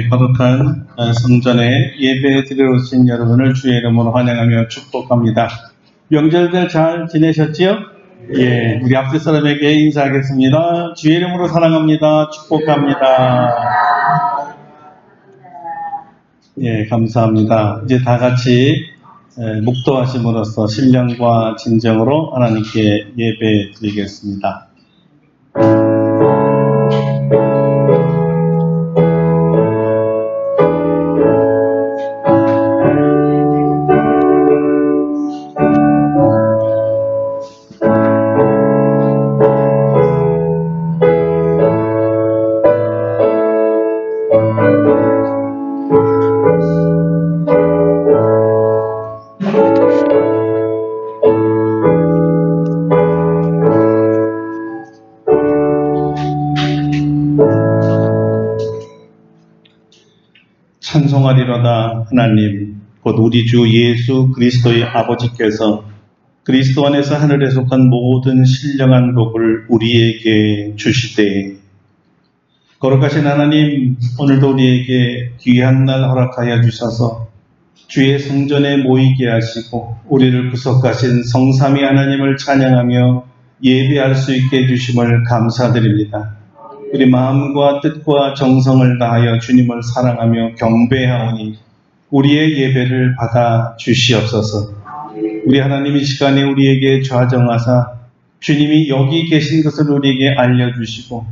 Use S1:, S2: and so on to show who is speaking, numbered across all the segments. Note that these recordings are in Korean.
S1: 거룩한 성전에 예배 드리러 오신 여러분을 주의 이름으로 환영하며 축복합니다. 명절들 잘 지내셨지요? 예, 우리 앞집 사람에게 인사하겠습니다. 주의 이름으로 사랑합니다. 축복합니다. 예, 감사합니다. 이제 다 같이 묵도하심으로써 신령과 진정으로 하나님께 예배 드리겠습니다. 찬송하리로다. 하나님 곧 우리 주 예수 그리스도의 아버지께서 그리스도 안에서 하늘에 속한 모든 신령한 복을 우리에게 주시되, 거룩하신 하나님, 오늘도 우리에게 귀한 날 허락하여 주셔서 주의 성전에 모이게 하시고 우리를 구속하신 성삼위 하나님을 찬양하며 예배할 수 있게 해주심을 감사드립니다. 우리 마음과 뜻과 정성을 다하여 주님을 사랑하며 경배하오니 우리의 예배를 받아 주시옵소서. 우리 하나님 이 시간에 우리에게 좌정하사 주님이 여기 계신 것을 우리에게 알려주시고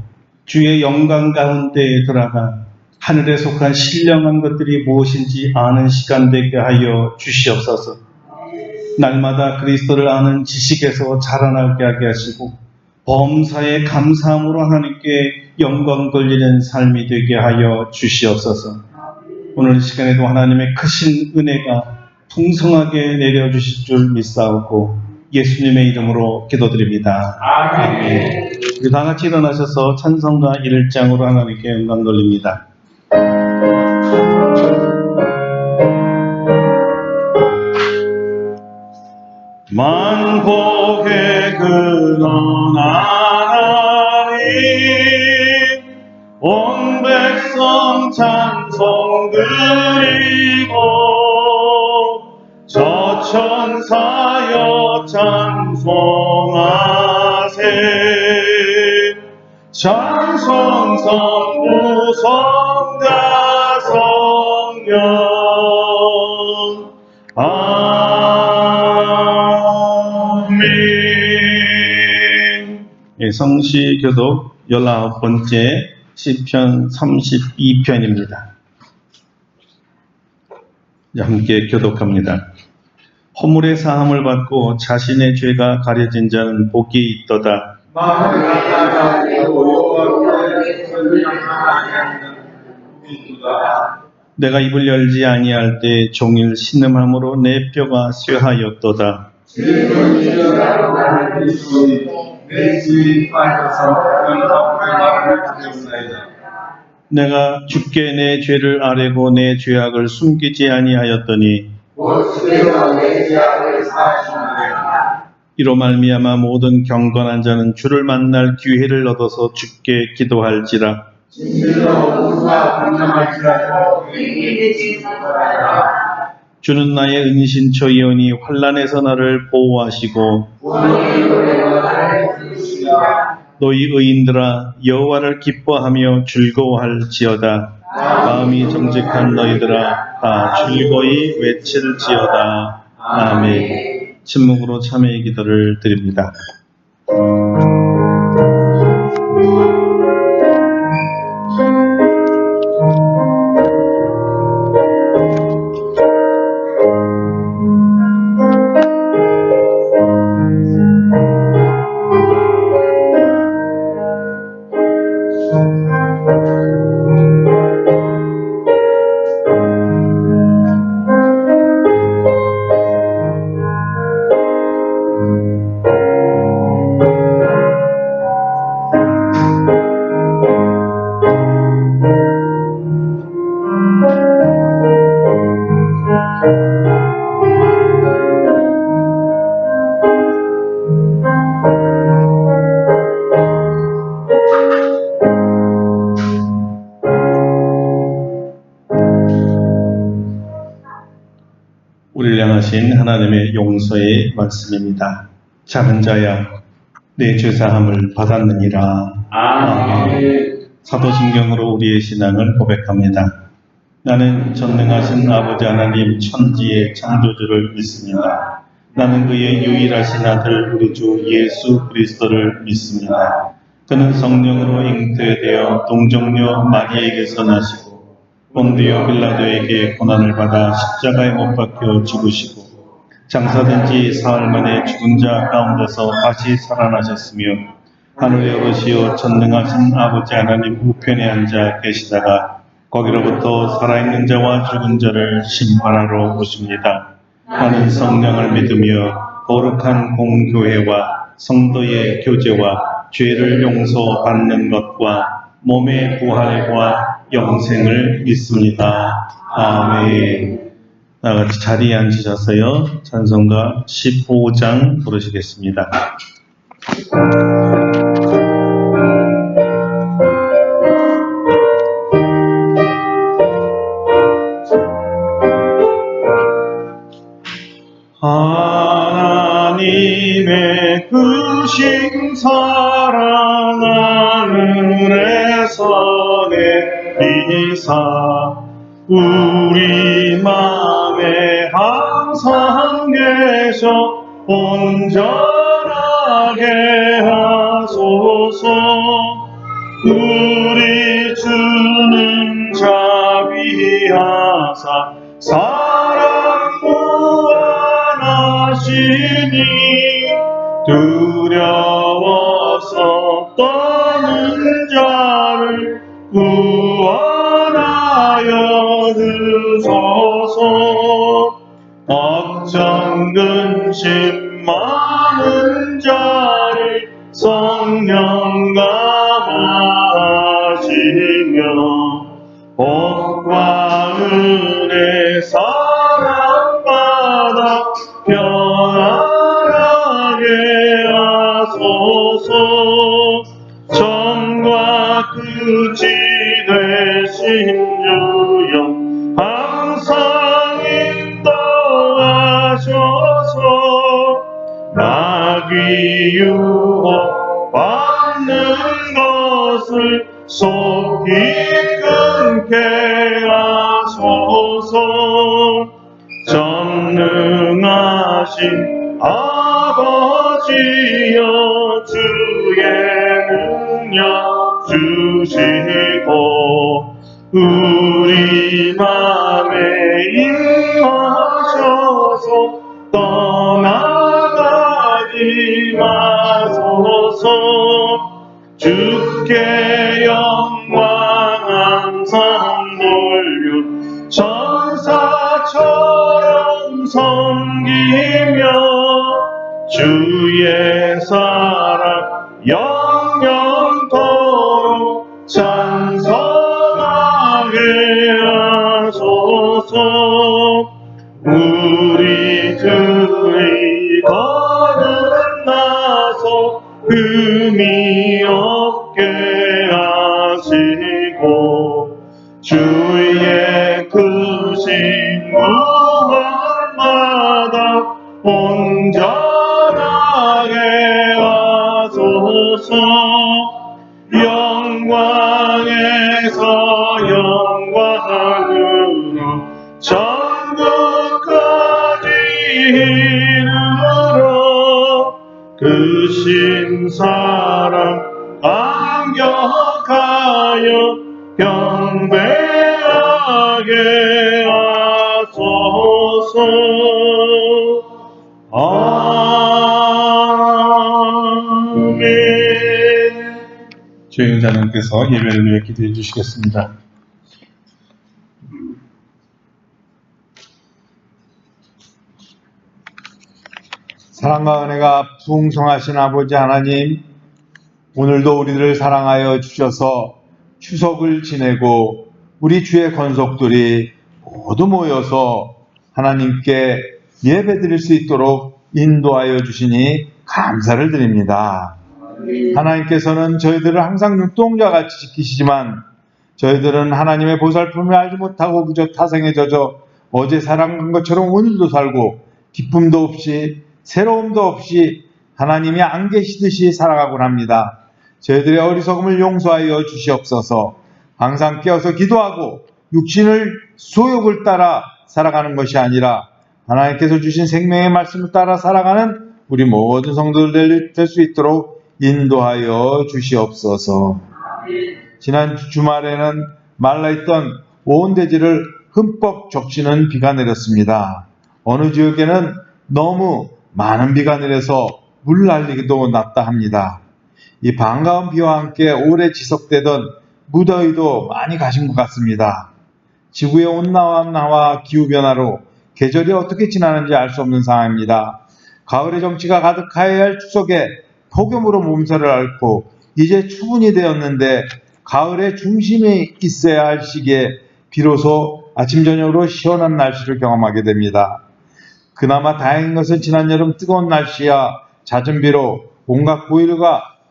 S1: 주의 영광 가운데에 들어가 하늘에 속한 신령한 것들이 무엇인지 아는 시간 되게 하여 주시옵소서. 날마다 그리스도를 아는 지식에서 자라나게 하게 하시고 범사에 감사함으로 하나님께 영광 돌리는 삶이 되게 하여 주시옵소서. 오늘 이 시간에도 하나님의 크신 은혜가 풍성하게 내려주실 줄 믿사오고 예수님의 이름으로 기도드립니다. 아멘. 우리 다 같이 일어나셔서 찬송가 1장으로 하나님께 영광 돌립니다. 만복의 근원 하나님, 온 백성 찬송 드리고 저 천사여 찬송하세. 찬송 성부 성자 성령 아멘. 예, 성시교독 19번째 시편 32편입니다. 함께 교독합니다. 허물의 사함을 받고 자신의 죄가 가려진 자는 복이 있도다. 내가 입을 열지 아니할 때 종일 신음함으로 내 뼈가 쇠하였도다. 내가 주께 내 죄를 아뢰고 내 죄악을 숨기지 아니하였더니 이로 말미암아 모든 경건한 자는 주를 만날 기회를 얻어서 주께 기도할지라. 주는 나의 은신처이오니 환난에서 나를 보호하시고 너희 의인들아 여호와를 기뻐하며 즐거워할지어다. 마음이 정직한 너희들아 다 즐거이 외칠지어다. 아멘. 침묵으로 참회의 기도를 드립니다. 우리를 향하신 하나님의 용서의 말씀입니다. 작은 자야, 내 죄사함을 받았느니라. 아멘. 사도신경으로 우리의 신앙을 고백합니다. 나는 전능하신 아버지 하나님 천지의 창조주를 믿습니다. 나는 그의 유일하신 아들 우리 주 예수 그리스도를 믿습니다. 그는 성령으로 잉태되어 동정녀 마리아에게서 나시고 본디오 빌라도에게 고난을 받아 십자가에 못 박혀 죽으시고 장사된 지 사흘 만에 죽은 자 가운데서 다시 살아나셨으며 하늘에 오르시어 전능하신 아버지 하나님 우편에 앉아 계시다가 거기로부터 살아있는 자와 죽은 자를 심판하러 오십니다. 나는 성령을 믿으며 거룩한 공교회와 성도의 교제와 죄를 용서받는 것과 몸의 부활과 영생을 믿습니다. 아멘. 나같이 자리에 앉으셔서요. 찬송가 15장 부르시겠습니다. 하나님의 크신 사랑 하늘에서 내리사 우리 맘에 항상 계셔 온전하게 하소서. 우리 주는 자비하사 사랑 무한하시니 두려워서 떠는 자를 구원하여 주소서. 걱정 근심 많은 자를 성령 감화하시며 복과 은혜 사랑받아 평안하게 하소서. 전과 끝이 되신 주여 항상 인도하셔서 마귀 유혹 받는 것을 속히 끊게 하소서. 전능하신 아버지여 주의 능력 주시고 우리 맘에 임하셔서 떠나가지 마소서. 주께 영광 항상 돌려 천사처럼 섬기며 주의 사랑 영영토록 찬송하게 하소서. 우리 주의 거듭나서 흠이 없게 하시고 주의 크신 구원마다 온전하게 하소서. 영광에서 영광으로 천국까지 이르러 그 신사랑 감격하여 경배하게 하소서. 아멘. 주행자님께서 예배를 위해 기도해 주시겠습니다.
S2: 사랑과 은혜가 풍성하신 아버지 하나님, 오늘도 우리들을 사랑하여 주셔서 추석을 지내고 우리 주의 권속들이 모두 모여서 하나님께 예배드릴 수 있도록 인도하여 주시니 감사를 드립니다. 하나님께서는 저희들을 항상 눈동자같이 지키시지만 저희들은 하나님의 보살핌을 알지 못하고 그저 타성에 젖어 어제 살아간 것처럼 오늘도 살고 기쁨도 없이 새로움도 없이 하나님이 안 계시듯이 살아가곤 합니다. 저희들의 어리석음을 용서하여 주시옵소서. 항상 깨어서 기도하고 육신을 소욕을 따라 살아가는 것이 아니라 하나님께서 주신 생명의 말씀을 따라 살아가는 우리 모든 성도들 될 수 있도록 인도하여 주시옵소서. 지난 주말에는 말라있던 온 대지를 흠뻑 적시는 비가 내렸습니다. 어느 지역에는 너무 많은 비가 내려서 물난리도 났다 합니다. 이 반가운 비와 함께 오래 지속되던 무더위도 많이 가신 것 같습니다. 지구의 온난화와 기후변화로 계절이 어떻게 지나는지 알 수 없는 상황입니다. 가을의 정취가 가득하여야 할 추석에 폭염으로 몸살을 앓고 이제 추분이 되었는데 가을의 중심에 있어야 할 시기에 비로소 아침 저녁으로 시원한 날씨를 경험하게 됩니다. 그나마 다행인 것은 지난 여름 뜨거운 날씨와 잦은 비로 온갖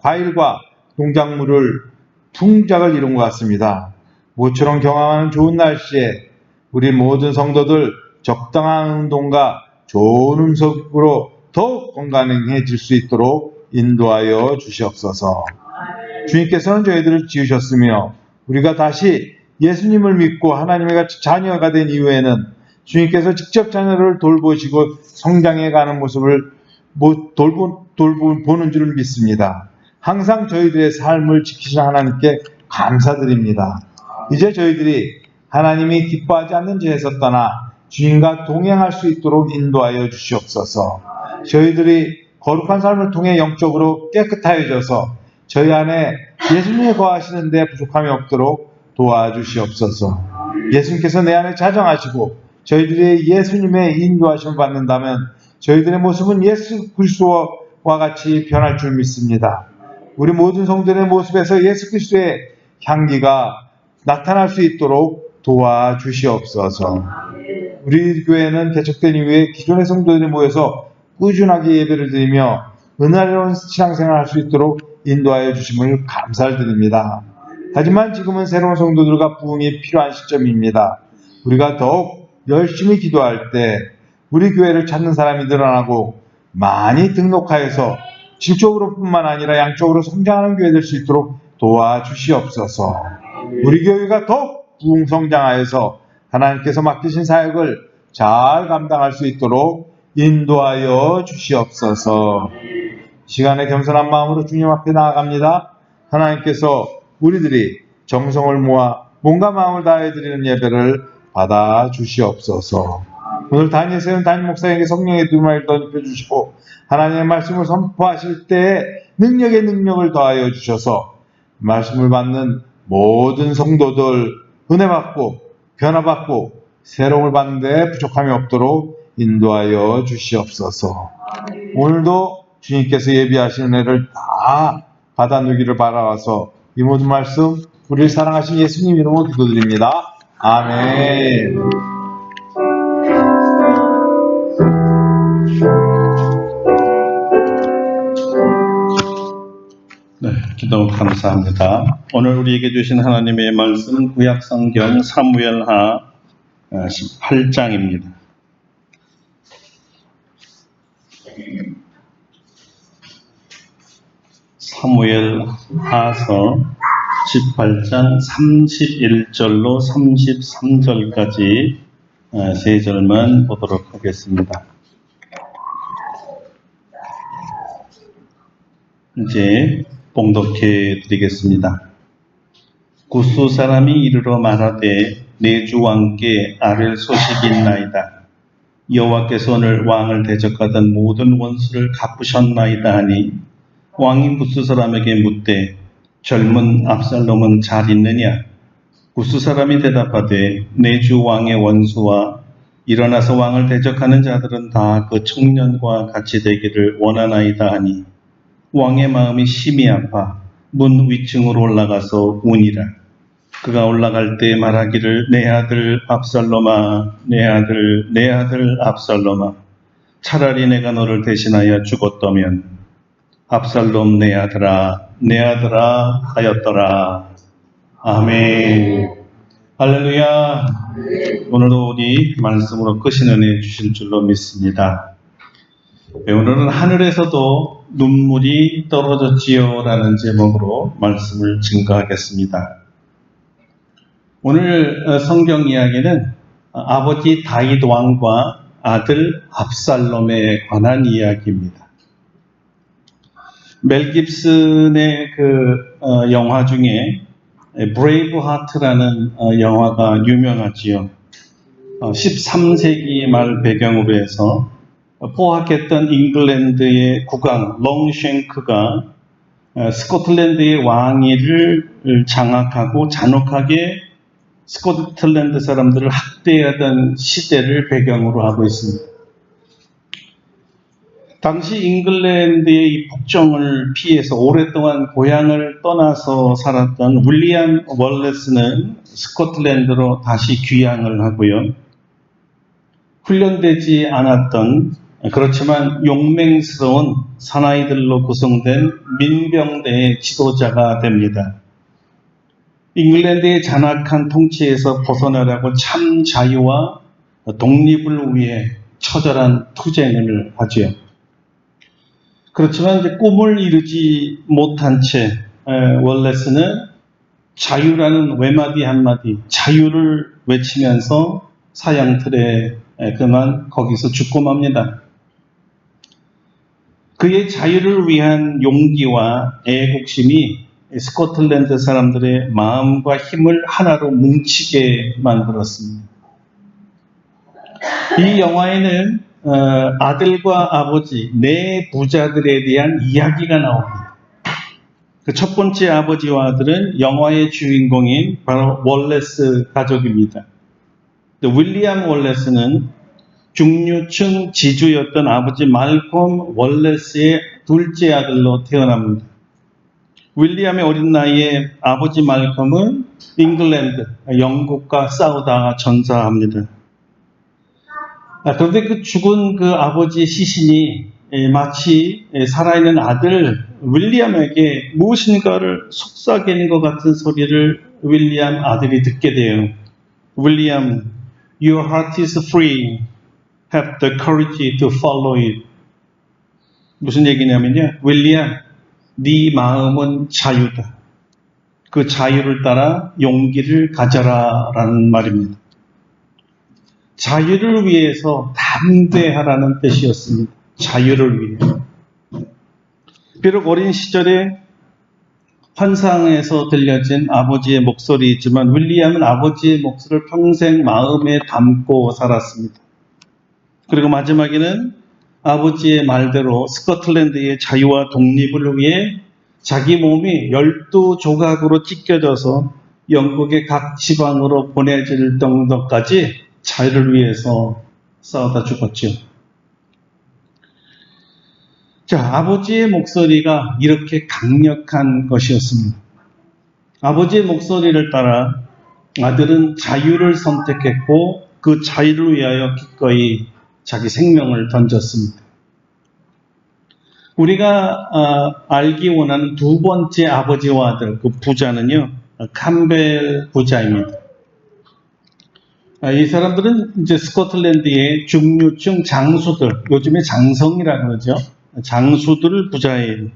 S2: 과일과 농작물을 풍작을 이룬 것 같습니다. 모처럼 경험하는 좋은 날씨에 우리 모든 성도들 적당한 운동과 좋은 음식으로 더욱 건강해질 수 있도록 인도하여 주시옵소서. 주님께서는 저희들을 지으셨으며 우리가 다시 예수님을 믿고 하나님의 자녀가 된 이후에는 주님께서 직접 자녀를 돌보시고 성장해가는 모습을 보는 줄을 믿습니다. 항상 저희들의 삶을 지키시는 하나님께 감사드립니다. 이제 저희들이 하나님이 기뻐하지 않는 죄에서 떠나 주님과 동행할 수 있도록 인도하여 주시옵소서. 저희들이 거룩한 삶을 통해 영적으로 깨끗하여져서 저희 안에 예수님이 거하시는데 부족함이 없도록 도와주시옵소서. 예수님께서 내 안에 자정하시고 저희들이 예수님의 인도하심을 받는다면 저희들의 모습은 예수 그리스도와 같이 변할 줄 믿습니다. 우리 모든 성도들의 모습에서 예수 그리스도의 향기가 나타날 수 있도록 도와주시옵소서. 우리 교회는 개척된 이후에 기존의 성도들이 모여서 꾸준하게 예배를 드리며 은혜로운 신앙생활을 할 수 있도록 인도하여 주심을 감사를 드립니다. 하지만 지금은 새로운 성도들과 부흥이 필요한 시점입니다. 우리가 더욱 열심히 기도할 때 우리 교회를 찾는 사람이 늘어나고 많이 등록하여서 질적으로 뿐만 아니라 양적으로 성장하는 교회 될 수 있도록 도와주시옵소서. 우리 교회가 더욱 부흥 성장하여서 하나님께서 맡기신 사역을 잘 감당할 수 있도록 인도하여 주시옵소서. 시간에 겸손한 마음으로 주님 앞에 나아갑니다. 하나님께서 우리들이 정성을 모아 몸과 마음을 다해 드리는 예배를 받아 주시옵소서. 오늘 단위에 세운 담임 목사에게 성령의 두루마리를 던져 주시고 하나님의 말씀을 선포하실 때에 능력의 능력을 더하여 주셔서 말씀을 받는 모든 성도들 은혜 받고 변화받고 새로움을 받는 데 부족함이 없도록 인도하여 주시옵소서. 오늘도 주님께서 예비하신 은혜를 다 받아 누기를 바라와서 이 모든 말씀 우리를 사랑하신 예수님 이름으로 기도드립니다. 아멘.
S1: 네, 기도 감사합니다. 오늘 우리에게 주신 하나님의 말씀은 구약성경 사무엘하 18장입니다. 사무엘하서 18장 31절로 33절까지 세 절만 보도록 하겠습니다. 이제 봉독해 드리겠습니다. 구스 사람이 이르러 말하되 내 주 왕께 아랠 소식이 있나이다. 여호와께서 오늘 왕을 대적하던 모든 원수를 갚으셨나이다 하니 왕이 구스 사람에게 묻되 젊은 압살롬은 잘 있느냐? 구스 사람이 대답하되 내 주 왕의 원수와 일어나서 왕을 대적하는 자들은 다 그 청년과 같이 되기를 원하나이다 하니 왕의 마음이 심히 아파 문 위층으로 올라가서 우니라. 그가 올라갈 때 말하기를 내 아들 압살롬아, 내 아들 압살롬아, 차라리 내가 너를 대신하여 죽었다면 압살롬 내 아들아 하였더라. 아멘. 할렐루야. 오늘도 우리 말씀으로 크신 은혜 주실 줄로 믿습니다. 오늘은 하늘에서도 눈물이 떨어졌지요 라는 제목으로 말씀을 증거하겠습니다. 오늘 성경 이야기는 아버지 다윗 왕과 아들 압살롬에 관한 이야기입니다. 멜 깁슨의 영화 중에 브레이브 하트라는 영화가 유명하지요. 13세기 말 배경으로 해서 포악했던 잉글랜드의 국왕 롱쉔크가 스코틀랜드의 왕위를 장악하고 잔혹하게 스코틀랜드 사람들을 학대하던 시대를 배경으로 하고 있습니다. 당시 잉글랜드의 이 폭정을 피해서 오랫동안 고향을 떠나서 살았던 윌리엄 월레스는 스코틀랜드로 다시 귀향을 하고요. 훈련되지 않았던 그렇지만 용맹스러운 사나이들로 구성된 민병대의 지도자가 됩니다. 잉글랜드의 잔악한 통치에서 벗어나려고 참 자유와 독립을 위해 처절한 투쟁을 하지요. 그렇지만 이제 꿈을 이루지 못한 채 월레스는 자유라는 외마디 한마디, 자유를 외치면서 사형틀에 그만 거기서 죽고 맙니다. 그의 자유를 위한 용기와 애국심이 스코틀랜드 사람들의 마음과 힘을 하나로 뭉치게 만들었습니다. 이 영화에는 아들과 아버지, 네 부자들에 대한 이야기가 나옵니다. 그 첫 번째 아버지와 아들은 영화의 주인공인 바로 월레스 가족입니다. 윌리엄 월레스는 중류층 지주였던 아버지 말콤 월레스의 둘째 아들로 태어납니다. 윌리엄의 어린 나이에 아버지 말콤은 잉글랜드, 영국과 싸우다가 전사합니다. 그런데 그 죽은 그 아버지의 시신이 마치 살아있는 아들 윌리엄에게 무엇인가를 속삭이는 것 같은 소리를 윌리엄 아들이 듣게 돼요. 윌리엄, your heart is free. Have the courage to follow it. 무슨 얘기냐면요. 윌리엄, 네 마음은 자유다. 그 자유를 따라 용기를 가져라 라는 말입니다. 자유를 위해서 담대하라는 뜻이었습니다. 자유를 위해. 비록 어린 시절에 환상에서 들려진 아버지의 목소리이지만 윌리엄은 아버지의 목소리를 평생 마음에 담고 살았습니다. 그리고 마지막에는 아버지의 말대로 스코틀랜드의 자유와 독립을 위해 자기 몸이 12조각으로 찢겨져서 영국의 각 지방으로 보내질 정도까지 자유를 위해서 싸우다 죽었죠. 자, 아버지의 목소리가 이렇게 강력한 것이었습니다. 아버지의 목소리를 따라 아들은 자유를 선택했고 그 자유를 위하여 기꺼이 자기 생명을 던졌습니다. 우리가 알기 원하는 두 번째 아버지와 아들, 그 부자는요, 캠벨 부자입니다. 이 사람들은 이제 스코틀랜드의 중류층 장수들, 요즘에 장성이라고 그러죠. 장수들 부자예요.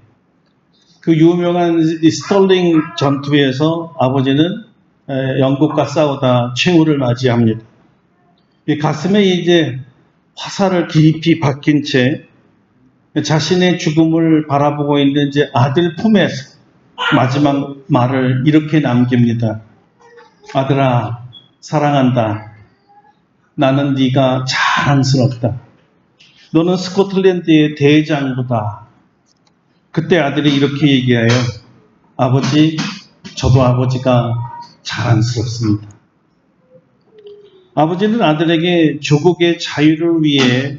S1: 그 유명한 스털링 전투에서 아버지는 영국과 싸우다 최후를 맞이합니다. 이 가슴에 이제 화살을 깊이 박힌 채 자신의 죽음을 바라보고 있는 이제 아들 품에서 마지막 말을 이렇게 남깁니다. 아들아, 사랑한다. 나는 네가 자랑스럽다. 너는 스코틀랜드의 대장부다. 그때 아들이 이렇게 얘기해요. 아버지, 저도 아버지가 자랑스럽습니다. 아버지는 아들에게 조국의 자유를 위해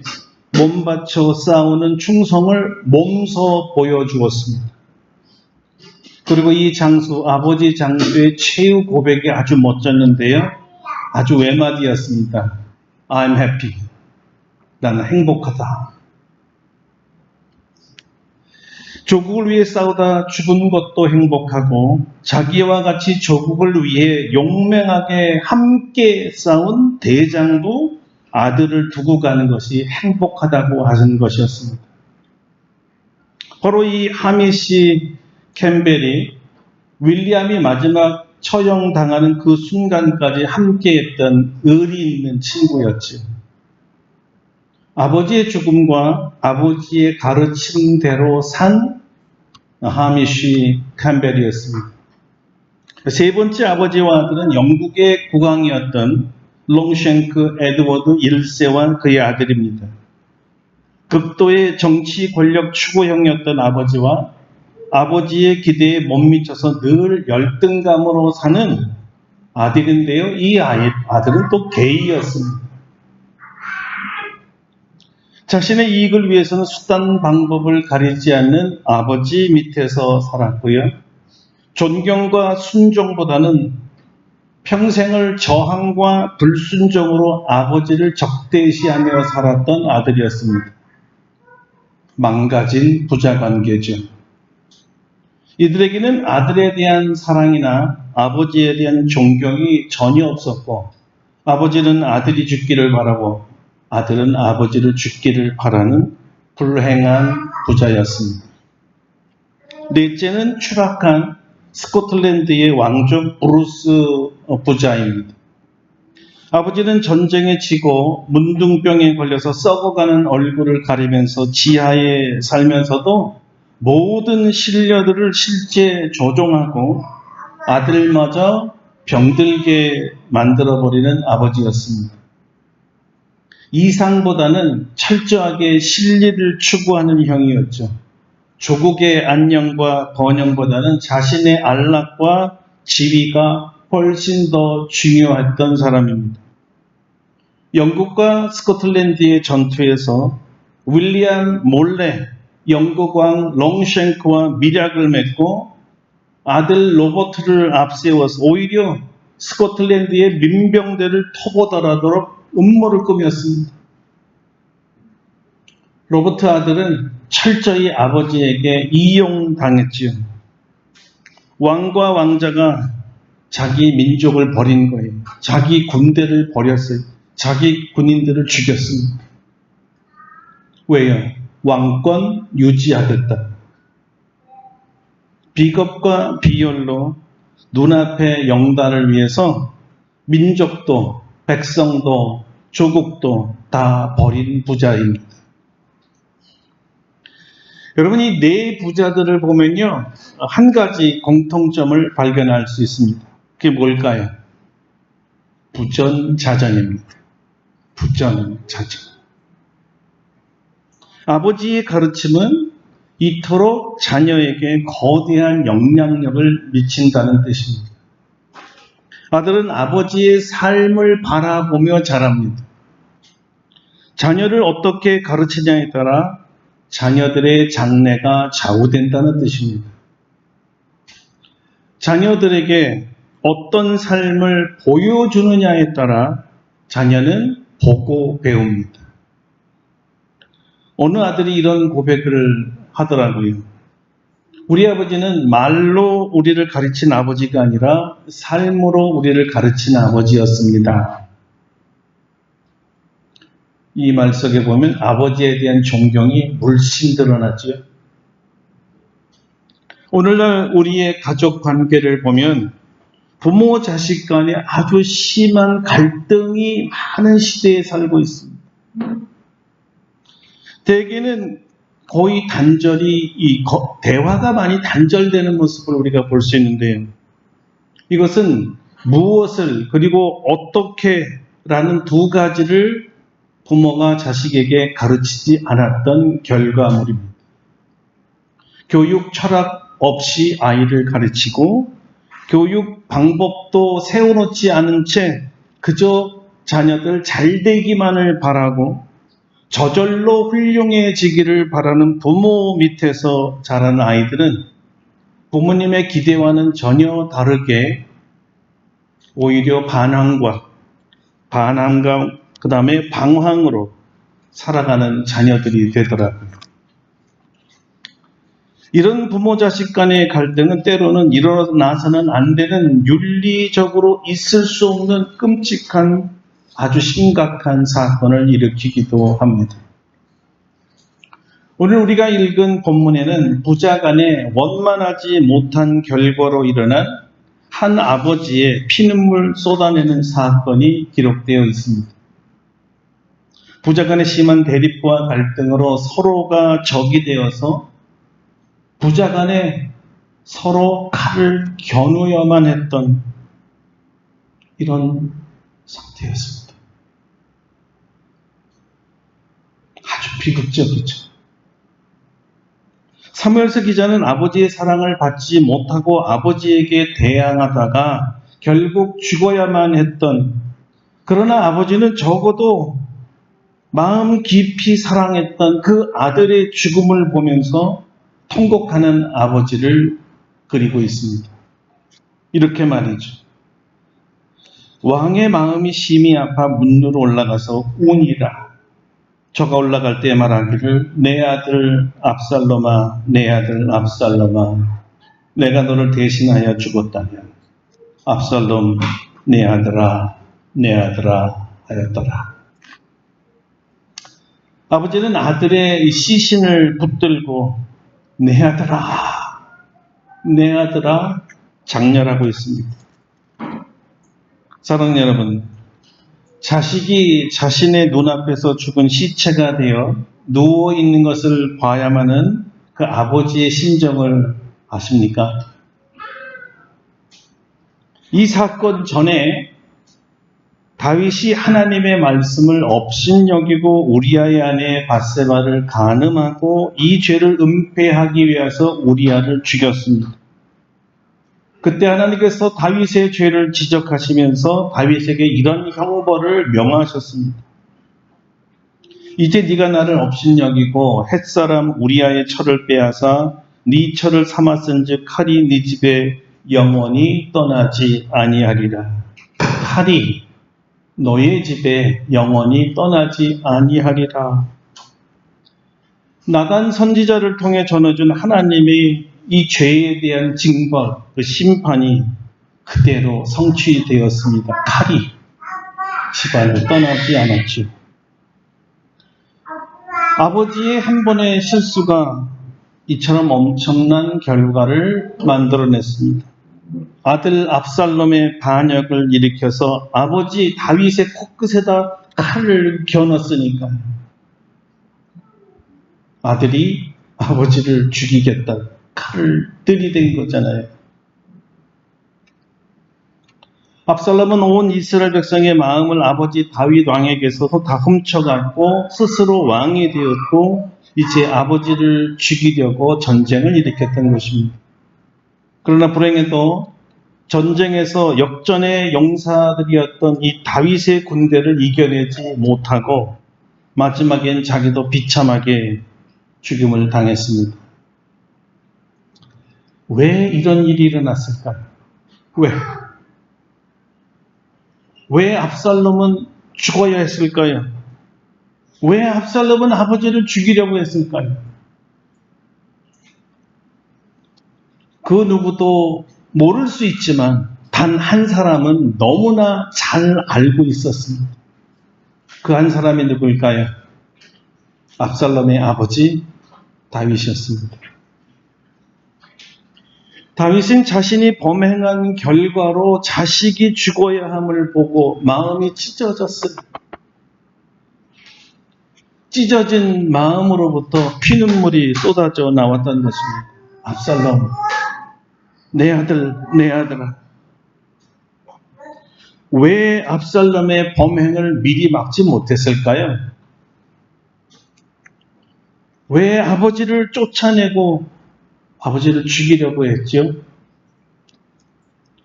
S1: 몸바쳐 싸우는 충성을 몸소 보여주었습니다. 그리고 이 장수, 아버지 장수의 최후 고백이 아주 멋졌는데요. 아주 외마디였습니다. I'm happy. 나는 행복하다. 조국을 위해 싸우다 죽은 것도 행복하고 자기와 같이 조국을 위해 용맹하게 함께 싸운 대장도 아들을 두고 가는 것이 행복하다고 하는 것이었습니다. 바로 이 하미시 캠벨이 윌리엄이 마지막 처형당하는 그 순간까지 함께했던 의리 있는 친구였죠. 아버지의 죽음과 아버지의 가르침대로 산 하미시 캠벨이었습니다. 세 번째 아버지와 아들은 영국의 국왕이었던 롱쉔크 에드워드 1세와 그의 아들입니다. 극도의 정치 권력 추구형이었던 아버지와 아버지의 기대에 못 미쳐서 늘 열등감으로 사는 아들인데요. 이 아들은 또 게이였습니다. 자신의 이익을 위해서는 수단 방법을 가리지 않는 아버지 밑에서 살았고요. 존경과 순종보다는 평생을 저항과 불순종으로 아버지를 적대시하며 살았던 아들이었습니다. 망가진 부자관계죠. 이들에게는 아들에 대한 사랑이나 아버지에 대한 존경이 전혀 없었고, 아버지는 아들이 죽기를 바라고 아들은 아버지를 죽기를 바라는 불행한 부자였습니다. 넷째는 추락한 스코틀랜드의 왕족 브루스 부자입니다. 아버지는 전쟁에 지고 문둥병에 걸려서 썩어가는 얼굴을 가리면서 지하에 살면서도 모든 신료들을 실제 조종하고 아들마저 병들게 만들어버리는 아버지였습니다. 이상보다는 철저하게 신리를 추구하는 형이었죠. 조국의 안녕과 번영보다는 자신의 안락과 지위가 훨씬 더 중요했던 사람입니다. 영국과 스코틀랜드의 전투에서 윌리엄 몰래 영국 왕 롱쉔크와 밀약을 맺고 아들 로버트를 앞세워서 오히려 스코틀랜드의 민병대를 토벌하도록 음모를 꾸몄습니다. 로버트 아들은 철저히 아버지에게 이용당했지요. 왕과 왕자가 자기 민족을 버린 거예요. 자기 군대를 버렸어요. 자기 군인들을 죽였습니다. 왜요? 왕권 유지하겠다. 비겁과 비열로 눈앞의 영달을 위해서 민족도 백성도 조국도 다 버린 부자입니다. 여러분, 이 네 부자들을 보면요, 한 가지 공통점을 발견할 수 있습니다. 그게 뭘까요? 부전자전입니다. 부전자전. 아버지의 가르침은 이토록 자녀에게 거대한 영향력을 미친다는 뜻입니다. 아들은 아버지의 삶을 바라보며 자랍니다. 자녀를 어떻게 가르치냐에 따라 자녀들의 장래가 좌우된다는 뜻입니다. 자녀들에게 어떤 삶을 보여주느냐에 따라 자녀는 보고 배웁니다. 어느 아들이 이런 고백을 하더라고요. 우리 아버지는 말로 우리를 가르친 아버지가 아니라 삶으로 우리를 가르친 아버지였습니다. 이 말 속에 보면 아버지에 대한 존경이 물씬 드러나죠. 오늘날 우리의 가족 관계를 보면 부모 자식 간에 아주 심한 갈등이 많은 시대에 살고 있습니다. 대개는 거의 단절이, 대화가 많이 단절되는 모습을 우리가 볼 수 있는데요. 이것은 무엇을 그리고 어떻게 라는 두 가지를 부모가 자식에게 가르치지 않았던 결과물입니다. 교육 철학 없이 아이를 가르치고 교육 방법도 세워놓지 않은 채 그저 자녀들 잘 되기만을 바라고 저절로 훌륭해지기를 바라는 부모 밑에서 자라는 아이들은 부모님의 기대와는 전혀 다르게 오히려 반항과 그 다음에 방황으로 살아가는 자녀들이 되더라고요. 이런 부모 자식 간의 갈등은 때로는 일어나서는 안 되는 윤리적으로 있을 수 없는 끔찍한 아주 심각한 사건을 일으키기도 합니다. 오늘 우리가 읽은 본문에는 부자 간에 원만하지 못한 결과로 일어난 한 아버지의 피눈물 쏟아내는 사건이 기록되어 있습니다. 부자 간의 심한 대립과 갈등으로 서로가 적이 되어서 부자 간에 서로 칼을 겨누어야만 했던 이런 상태였습니다. 아주 비극적이죠. 사무엘서 기자는 아버지의 사랑을 받지 못하고 아버지에게 대항하다가 결국 죽어야만 했던, 그러나 아버지는 적어도 마음 깊이 사랑했던 그 아들의 죽음을 보면서 통곡하는 아버지를 그리고 있습니다. 이렇게 말이죠. 왕의 마음이 심히 아파 문으로 올라가서 우니라. 저가 올라갈 때 말하기를 내 아들 압살롬아, 내 아들 압살롬아, 내가 너를 대신하여 죽었다면 압살롬 내 아들아, 내 아들아 하였더라. 아버지는 아들의 시신을 붙들고 내 아들아, 내 아들아 장렬하고 있습니다. 사랑하는 여러분, 자식이 자신의 눈앞에서 죽은 시체가 되어 누워있는 것을 봐야만은 그 아버지의 심정을 아십니까? 이 사건 전에 다윗이 하나님의 말씀을 업신여기고 우리아의 아내 밧세바를 간음하고 이 죄를 은폐하기 위해서 우리아를 죽였습니다. 그때 하나님께서 다윗의 죄를 지적하시면서 다윗에게 이런 형벌을 명하셨습니다. 이제 네가 나를 업신여기고 햇사람 우리아의 철을 빼앗아 네 철을 삼았은즉 칼이 네 집에 영원히 떠나지 아니하리라. 칼이 너의 집에 영원히 떠나지 아니하리라. 나단 선지자를 통해 전해준 하나님의 이 죄에 대한 징벌, 그 심판이 그대로 성취되었습니다. 칼이 집안을 떠나지 않았죠. 아버지의 한 번의 실수가 이처럼 엄청난 결과를 만들어냈습니다. 아들 압살롬의 반역을 일으켜서 아버지 다윗의 코끝에다 칼을 겨눴으니까 아들이 아버지를 죽이겠다 칼을 들이댄 거잖아요. 압살롬은 온 이스라엘 백성의 마음을 아버지 다윗 왕에게서 다 훔쳐갔고 스스로 왕이 되었고 이제 아버지를 죽이려고 전쟁을 일으켰던 것입니다. 그러나 불행히도 전쟁에서 역전의 용사들이었던 이 다윗의 군대를 이겨내지 못하고 마지막엔 자기도 비참하게 죽임을 당했습니다. 왜 이런 일이 일어났을까요? 왜 압살롬은 죽어야 했을까요? 왜 압살롬은 아버지를 죽이려고 했을까요? 그 누구도 모를 수 있지만 단 한 사람은 너무나 잘 알고 있었습니다. 그 한 사람이 누구일까요? 압살롬의 아버지 다윗이었습니다. 다윗은 자신이 범행한 결과로 자식이 죽어야 함을 보고 마음이 찢어졌어요. 찢어진 마음으로부터 피눈물이 쏟아져 나왔던 것입니다. 압살롬, 내 아들, 내 아들아. 왜 압살롬의 범행을 미리 막지 못했을까요? 왜 아버지를 쫓아내고 아버지를 죽이려고 했죠?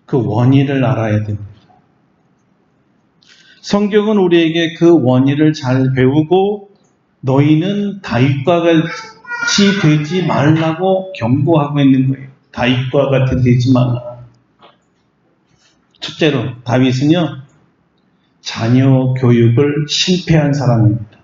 S1: 그 원인을 알아야 됩니다. 성경은 우리에게 그 원인을 잘 배우고 너희는 다윗과 같이 되지 말라고 경고하고 있는 거예요. 다윗과 같이 되지 말라. 첫째로 다윗은요, 자녀 교육을 실패한 사람입니다.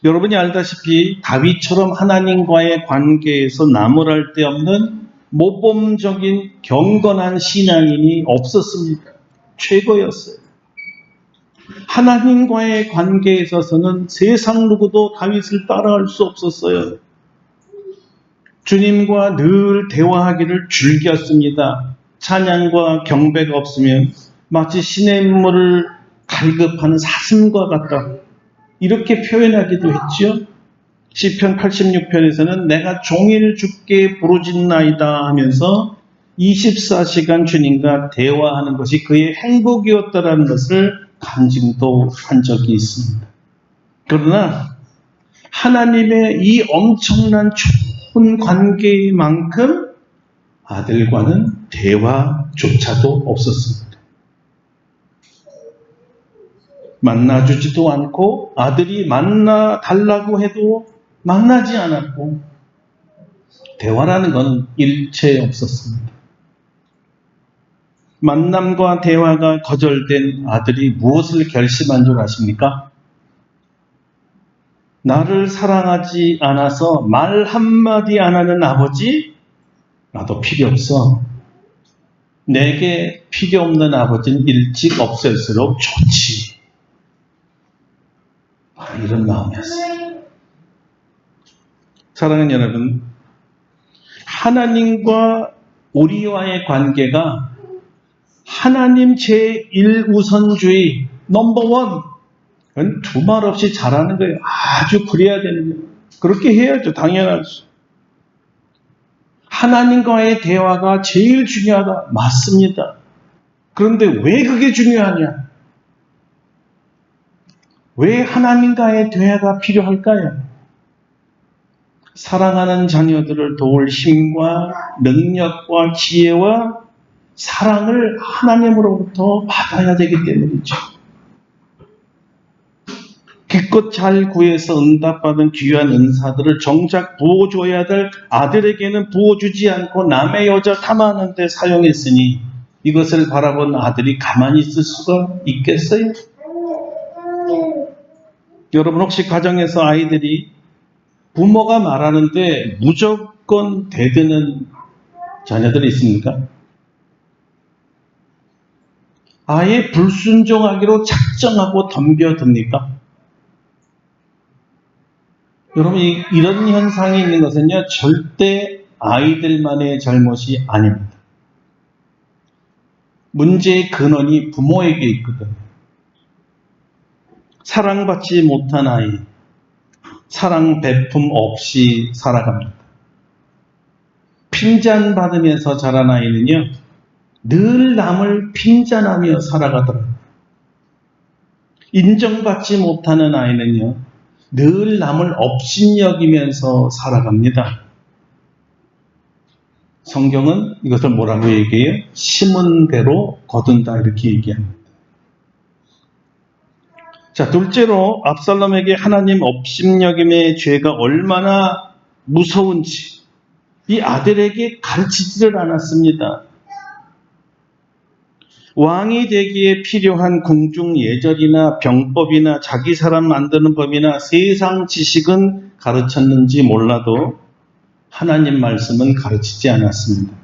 S1: 여러분이 알다시피 다윗처럼 하나님과의 관계에서 나무랄 데 없는 모범적인 경건한 신앙인이 없었습니다. 최고였어요. 하나님과의 관계에 있어서는 세상 누구도 다윗을 따라할 수 없었어요. 주님과 늘 대화하기를 즐겼습니다. 찬양과 경배가 없으면 마치 신의 인물을 갈급하는 사슴과 같다. 이렇게 표현하기도 했지요. 시편 86편에서는 내가 종일 주께 부르짖나이다 하면서 24시간 주님과 대화하는 것이 그의 행복이었다라는 것을 간증도 한 적이 있습니다. 그러나 하나님의 이 엄청난 좋은 관계만큼 아들과는 대화조차도 없었습니다. 만나주지도 않고 아들이 만나달라고 해도 만나지 않았고 대화라는 것은 일체 없었습니다. 만남과 대화가 거절된 아들이 무엇을 결심한 줄 아십니까? 나를 사랑하지 않아서 말 한마디 안 하는 아버지? 나도 필요 없어. 내게 필요 없는 아버지는 일찍 없앨수록 좋지. 이런 마음이었어요. 사랑하는 여러분, 하나님과 우리와의 관계가 하나님 제1우선주의 넘버원, 그건 두말 없이 잘하는 거예요. 아주 그래야 되는 거예요. 그렇게 해야죠. 당연하죠. 하나님과의 대화가 제일 중요하다. 맞습니다. 그런데 왜 그게 중요하냐? 왜 하나님과의 대화가 필요할까요? 사랑하는 자녀들을 도울 힘과 능력과 지혜와 사랑을 하나님으로부터 받아야 되기 때문이죠. 기껏 잘 구해서 응답받은 귀한 은사들을 정작 부어줘야 될 아들에게는 부어주지 않고 남의 여자 탐하는 데 사용했으니 이것을 바라본 아들이 가만히 있을 수가 있겠어요? 여러분 혹시 가정에서 아이들이 부모가 말하는데 무조건 대드는 자녀들이 있습니까? 아예 불순종하기로 작정하고 덤벼듭니까? 여러분 이런 현상이 있는 것은요 절대 아이들만의 잘못이 아닙니다. 문제의 근원이 부모에게 있거든요. 사랑받지 못한 아이, 사랑 베품 없이 살아갑니다. 핀잔받으면서 자란 아이는요 늘 남을 핀잔하며 살아가더라고요. 인정받지 못하는 아이는요 늘 남을 업신여기면서 살아갑니다. 성경은 이것을 뭐라고 얘기해요? 심은 대로 거둔다 이렇게 얘기합니다. 자, 둘째로 압살롬에게 하나님 업신여김의 죄가 얼마나 무서운지 이 아들에게 가르치지를 않았습니다. 왕이 되기에 필요한 궁중 예절이나 병법이나 자기 사람 만드는 법이나 세상 지식은 가르쳤는지 몰라도 하나님 말씀은 가르치지 않았습니다.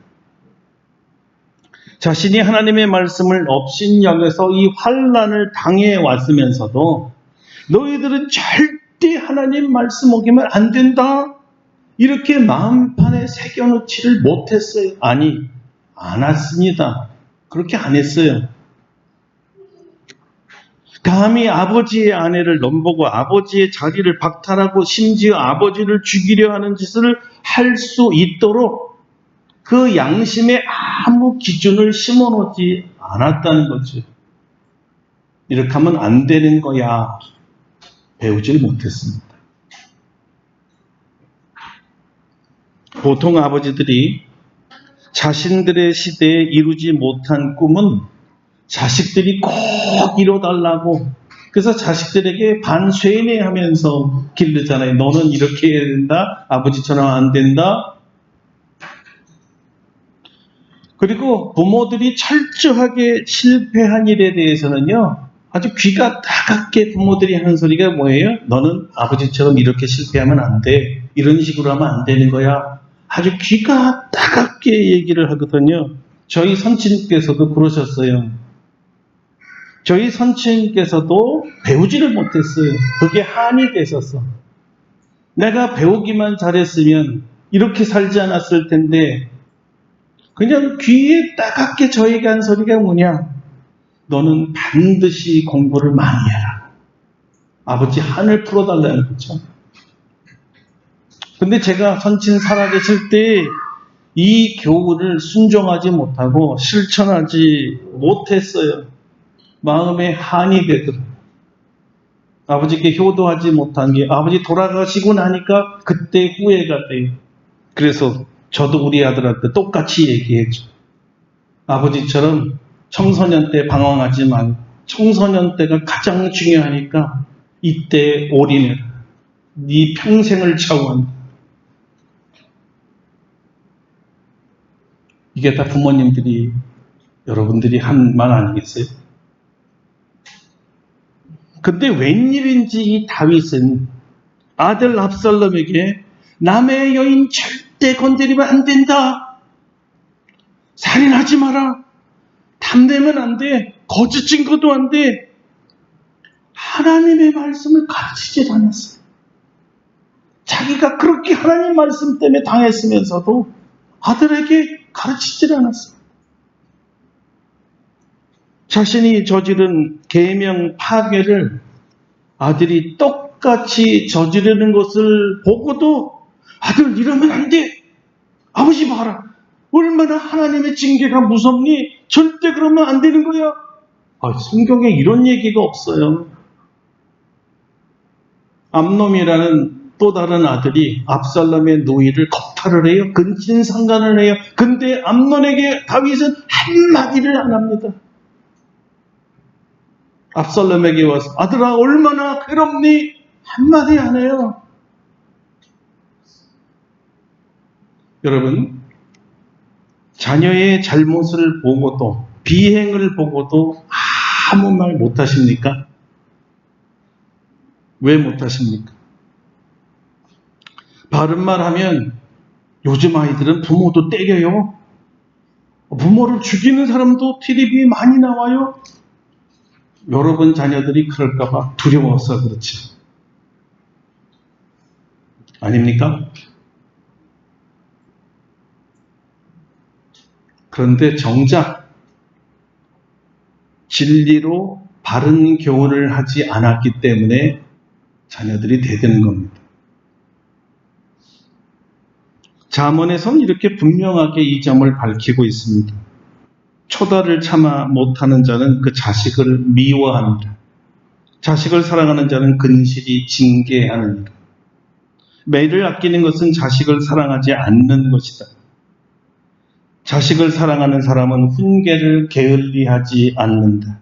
S1: 자신이 하나님의 말씀을 업신여겨서 이 환난을 당해 왔으면서도 너희들은 절대 하나님 말씀 어기면 안 된다. 이렇게 마음판에 새겨놓지를 못했어요. 아니, 안 왔습니다. 그렇게 안 했어요. 감히 아버지의 아내를 넘보고 아버지의 자리를 박탈하고 심지어 아버지를 죽이려 하는 짓을 할 수 있도록 그 양심에 아무 기준을 심어놓지 않았다는 거죠. 이렇게 하면 안 되는 거야. 배우질 못했습니다. 보통 아버지들이 자신들의 시대에 이루지 못한 꿈은 자식들이 꼭 이뤄달라고 그래서 자식들에게 반쇠뇌하면서 기르잖아요. 너는 이렇게 해야 된다. 아버지처럼 안 된다. 그리고 부모들이 철저하게 실패한 일에 대해서는요. 아주 귀가 다갑게 부모들이 하는 소리가 뭐예요? 너는 아버지처럼 이렇게 실패하면 안 돼. 이런 식으로 하면 안 되는 거야. 아주 귀가 다갑게 얘기를 하거든요. 저희 선친께서도 그러셨어요. 저희 선친께서도 배우지를 못했어요. 그게 한이 되셨어. 내가 배우기만 잘했으면 이렇게 살지 않았을 텐데 그냥 귀에 따갑게 저에게 한 소리가 뭐냐? 너는 반드시 공부를 많이 해라. 아버지 한을 풀어달라는 거죠. 근데 제가 선친 살아계실 때 이 교훈을 순종하지 못하고 실천하지 못했어요. 마음에 한이 되더라고요. 아버지께 효도하지 못한 게 아버지 돌아가시고 나니까 그때 후회가 돼요. 그래서 저도 우리 아들한테 똑같이 얘기해줘. 아버지처럼 청소년 때 방황하지 말고 청소년 때가 가장 중요하니까 이때 올인해라. 네 평생을 차원한다. 이게 다 부모님들이 여러분들이 한 말 아니겠어요? 근데 웬일인지 이 다윗은 아들 압살롬에게 남의 여인 절대 건드리면 안 된다. 살인하지 마라. 탐내면 안 돼. 거짓 증거도 안 돼. 하나님의 말씀을 가르치질 않았어요. 자기가 그렇게 하나님 말씀 때문에 당했으면서도 아들에게 가르치질 않았어요. 자신이 저지른 계명 파괴를 아들이 똑같이 저지르는 것을 보고도 아들 이러면 안 돼. 아버지 봐라. 얼마나 하나님의 징계가 무섭니? 절대 그러면 안 되는 거야. 성경에 이런 얘기가 없어요. 암놈이라는 또 다른 아들이 압살롬의 노의를 겁탈을 해요. 근친상간을 해요. 근데 암논에게 다윗은 한마디를 안 합니다. 압살롬에게 와서 아들아 얼마나 괴롭니? 한마디 안 해요. 여러분, 자녀의 잘못을 보고도 비행을 보고도 아무 말 못하십니까? 왜 못하십니까? 바른 말 하면 요즘 아이들은 부모도 때려요. 부모를 죽이는 사람도 TV에 많이 나와요. 여러분 자녀들이 그럴까봐 두려워서 그렇지. 아닙니까? 그런데 정작 진리로 바른 교훈을 하지 않았기 때문에 자녀들이 대드는 겁니다. 잠언에서는 이렇게 분명하게 이 점을 밝히고 있습니다. 초다를 참아 못하는 자는 그 자식을 미워합니다. 자식을 사랑하는 자는 근실히 징계하느니라. 매를 아끼는 것은 자식을 사랑하지 않는 것이다. 자식을 사랑하는 사람은 훈계를 게을리하지 않는다.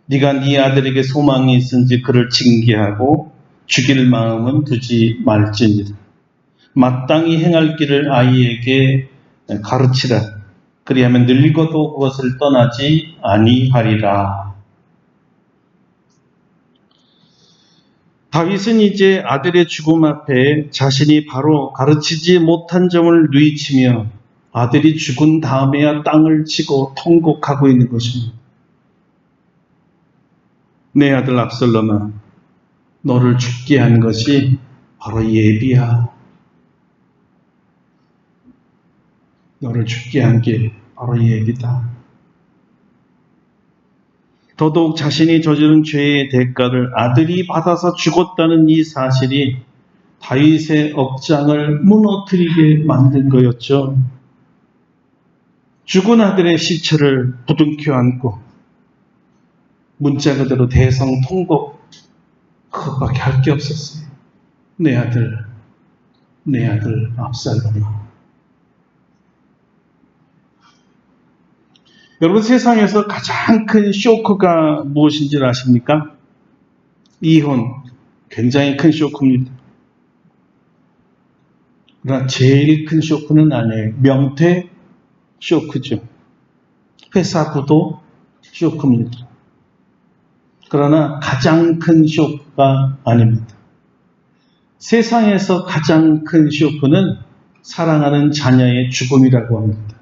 S1: 네가 네 아들에게 소망이 있은지 그를 징계하고 죽일 마음은 두지 말지니라. 마땅히 행할 길을 아이에게 가르치라. 그리하면 늙어도 그것을 떠나지 아니하리라. 다윗은 이제 아들의 죽음 앞에 자신이 바로 가르치지 못한 점을 뉘우치며 아들이 죽은 다음에야 땅을 치고 통곡하고 있는 것입니다. 내 아들 압살롬아, 너를 죽게 한 것이 바로 예비야. 너를 죽게 한 게 바로 예비다. 더더욱 자신이 저지른 죄의 대가를 아들이 받아서 죽었다는 이 사실이 다윗의 억장을 무너뜨리게 만든 거였죠. 죽은 아들의 시체를 부둥켜 안고 문자 그대로 대성통곡, 그것밖에 할 게 없었어요. 내 아들 압살롬아. 여러분, 세상에서 가장 큰 쇼크가 무엇인지 아십니까? 이혼, 굉장히 큰 쇼크입니다. 그러나 제일 큰 쇼크는 아니에요. 명퇴, 쇼크죠. 회사 부도 쇼크입니다. 그러나 가장 큰 쇼크가 아닙니다. 세상에서 가장 큰 쇼크는 사랑하는 자녀의 죽음이라고 합니다.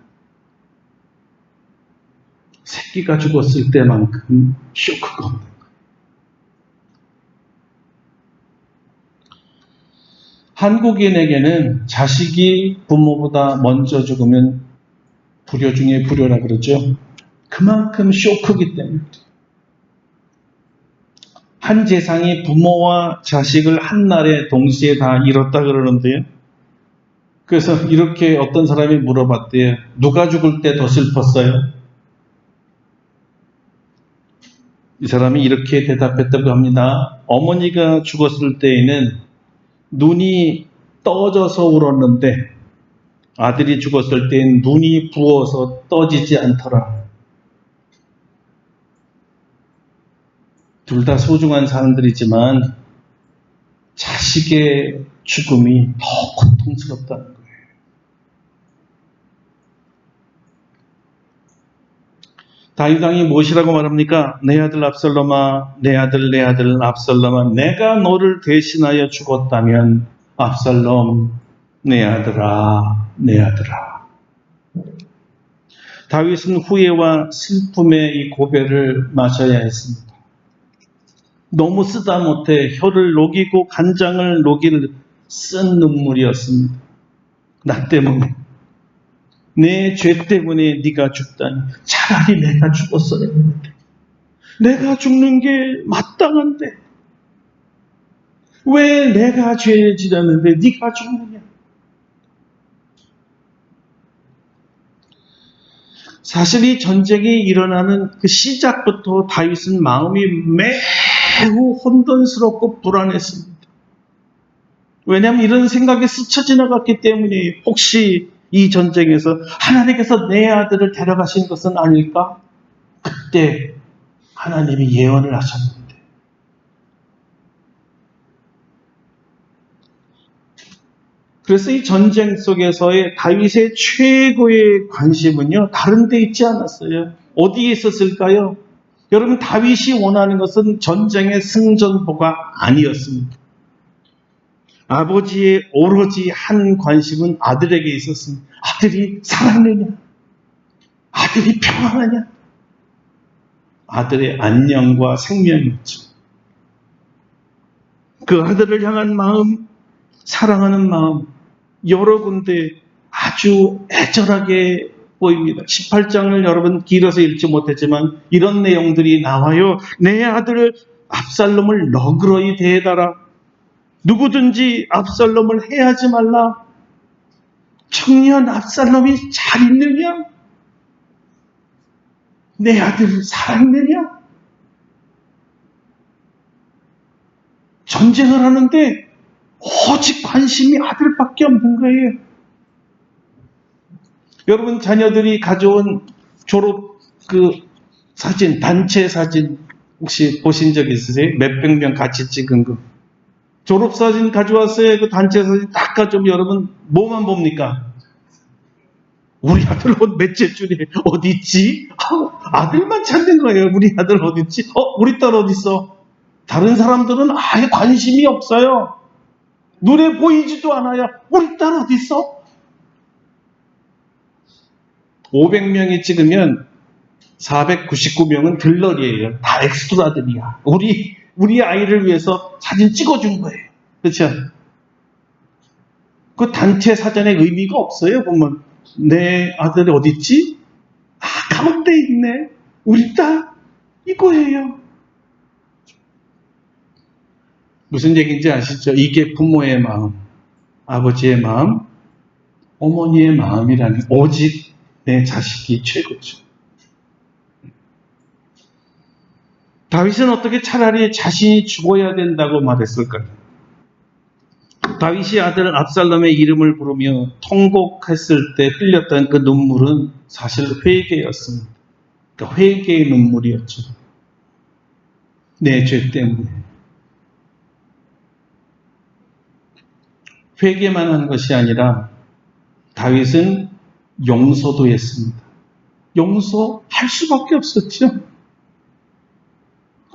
S1: 새끼가 죽었을 때만큼 쇼크가 없는 거예요. 한국인에게는 자식이 부모보다 먼저 죽으면 불효 중에 불효라 그러죠. 그만큼 쇼크기 때문에. 한 재상이 부모와 자식을 한 날에 동시에 다 잃었다 그러는데요. 그래서 이렇게 어떤 사람이 물어봤대요. 누가 죽을 때 더 슬펐어요? 이 사람이 이렇게 대답했다고 합니다. 어머니가 죽었을 때에는 눈이 떠져서 울었는데 아들이 죽었을 때는 눈이 부어서 떠지지 않더라. 둘 다 소중한 사람들이지만 자식의 죽음이 더 고통스럽다는 거예요. 다윗 왕이 무엇이라고 말합니까? 내 아들 압살롬아, 내 아들 압살롬아, 내가 너를 대신하여 죽었다면 압살롬, 내 아들아, 내 아들아. 다윗은 후회와 슬픔의 이 고배를 마셔야 했습니다. 너무 쓰다 못해 혀를 녹이고 간장을 녹일 쓴 눈물이었습니다. 나 때문에, 내 죄 때문에 네가 죽다니. 차라리 내가 죽었어야 했는데. 내가 죽는 게 마땅한데. 왜 내가 죄를 지었는데 네가 죽느냐. 사실 이 전쟁이 일어나는 그 시작부터 다윗은 마음이 매우 혼돈스럽고 불안했습니다. 왜냐하면 이런 생각이 스쳐 지나갔기 때문에 혹시 이 전쟁에서 하나님께서 내 아들을 데려가신 것은 아닐까? 그때 하나님이 예언을 하셨는데. 그래서 이 전쟁 속에서의 다윗의 최고의 관심은요, 다른 데 있지 않았어요. 어디에 있었을까요? 여러분, 다윗이 원하는 것은 전쟁의 승전보가 아니었습니다. 아버지의 오로지 한 관심은 아들에게 있었습니다. 아들이 살았느냐? 아들이 평안하냐? 아들의 안녕과 생명이었죠. 그 아들을 향한 마음, 사랑하는 마음, 여러 군데 아주 애절하게 보입니다. 18장을 여러분 길어서 읽지 못했지만 이런 내용들이 나와요. 내 아들 압살롬을 너그러이 대해달라. 누구든지 압살롬을 해하지 말라. 청년 압살롬이 잘 있느냐? 내 아들 살아있느냐? 전쟁을 하는데 오직 관심이 아들밖에 없는 거예요. 여러분, 자녀들이 가져온 졸업 사진, 단체 사진 혹시 보신 적 있으세요? 몇백 명 같이 찍은 거. 졸업사진 가져왔어요. 그 단체 사진 딱 가져오면 여러분 뭐만 봅니까? 우리 아들 옷 몇째 줄이에요? 어디 있지? 아들만 찾는 거예요. 우리 아들 어디 있지? 우리 딸 어디 있어? 다른 사람들은 아예 관심이 없어요. 눈에 보이지도 않아요. 우리 딸 어디 있어? 500명이 찍으면 499명은 들러리예요. 다 엑스트라들이야. 우리 아이를 위해서 사진 찍어준 거예요. 그렇죠? 그 단체 사진의 의미가 없어요. 보면 내 아들이 어디 있지? 가운데 있네. 우리 딸 이거예요. 무슨 얘기인지 아시죠? 이게 부모의 마음, 아버지의 마음, 어머니의 마음이라는 오직 내 자식이 최고죠. 다윗은 어떻게 차라리 자신이 죽어야 된다고 말했을까요? 다윗이 아들 압살롬의 이름을 부르며 통곡했을 때 흘렸던 그 눈물은 사실 회개였습니다. 그러니까 회개의 눈물이었죠. 내 죄 때문에. 회개만 한 것이 아니라 다윗은 용서도 했습니다. 용서할 수밖에 없었죠.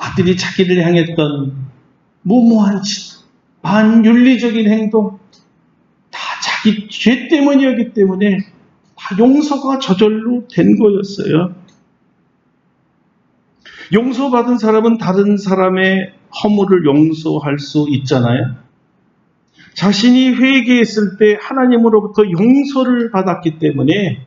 S1: 아들이 자기를 향했던 무모한 짓, 반윤리적인 행동, 다 자기 죄 때문이었기 때문에 다 용서가 저절로 된 거였어요. 용서받은 사람은 다른 사람의 허물을 용서할 수 있잖아요. 자신이 회개했을 때 하나님으로부터 용서를 받았기 때문에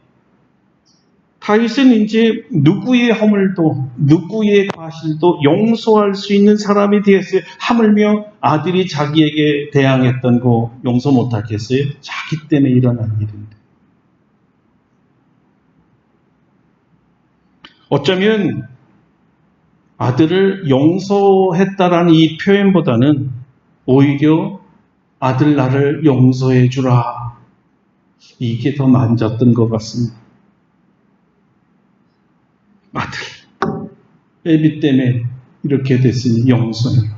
S1: 다윗은 이제 누구의 허물도 누구의 과실도 용서할 수 있는 사람이 되었어요. 하물며 아들이 자기에게 대항했던 거 용서 못하겠어요? 자기 때문에 일어난 일인데. 어쩌면 아들을 용서했다라는 이 표현보다는 오히려 아들 나를 용서해 주라, 이게 더 맞았던 것 같습니다. 아들, 애비 때문에 이렇게 됐으니 용서해.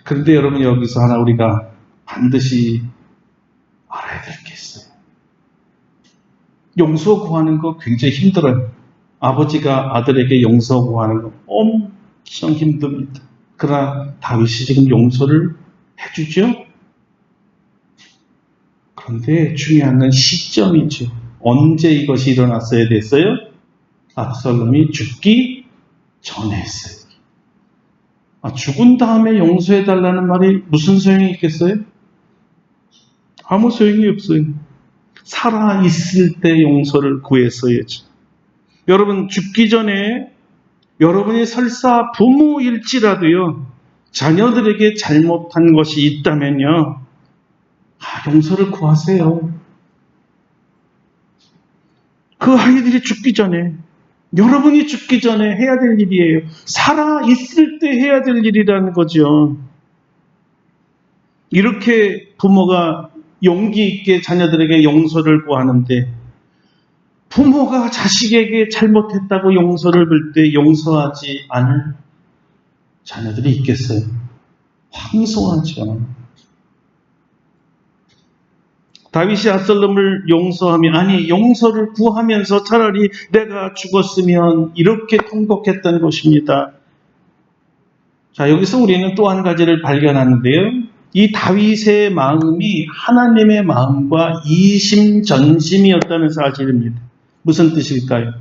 S1: 그런데 여러분, 여기서 하나 우리가 반드시 알아야 될 게 있어요. 용서 구하는 거 굉장히 힘들어요. 아버지가 아들에게 용서 구하는 거 엄청 힘듭니다. 그러나 다윗이 지금 용서를 해주죠? 그런데 중요한 건 시점이죠. 언제 이것이 일어났어야 됐어요? 압살롬이 죽기 전에 했어요. 죽은 다음에 용서해달라는 말이 무슨 소용이 있겠어요? 아무 소용이 없어요. 살아있을 때 용서를 구했어야죠. 여러분, 죽기 전에 여러분이 설사 부모일지라도요, 자녀들에게 잘못한 것이 있다면요, 용서를 구하세요. 그 아이들이 죽기 전에, 여러분이 죽기 전에 해야 될 일이에요. 살아있을 때 해야 될 일이라는 거죠. 이렇게 부모가 용기 있게 자녀들에게 용서를 구하는데, 부모가 자식에게 잘못했다고 용서를 빌 때 용서하지 않을 자녀들이 있겠어요? 황송하죠. 다윗이 압살롬을 용서하며, 용서를 구하면서 차라리 내가 죽었으면 이렇게 통곡했던 것입니다. 자, 여기서 우리는 또 한 가지를 발견하는데요. 이 다윗의 마음이 하나님의 마음과 이심전심이었다는 사실입니다. 무슨 뜻일까요?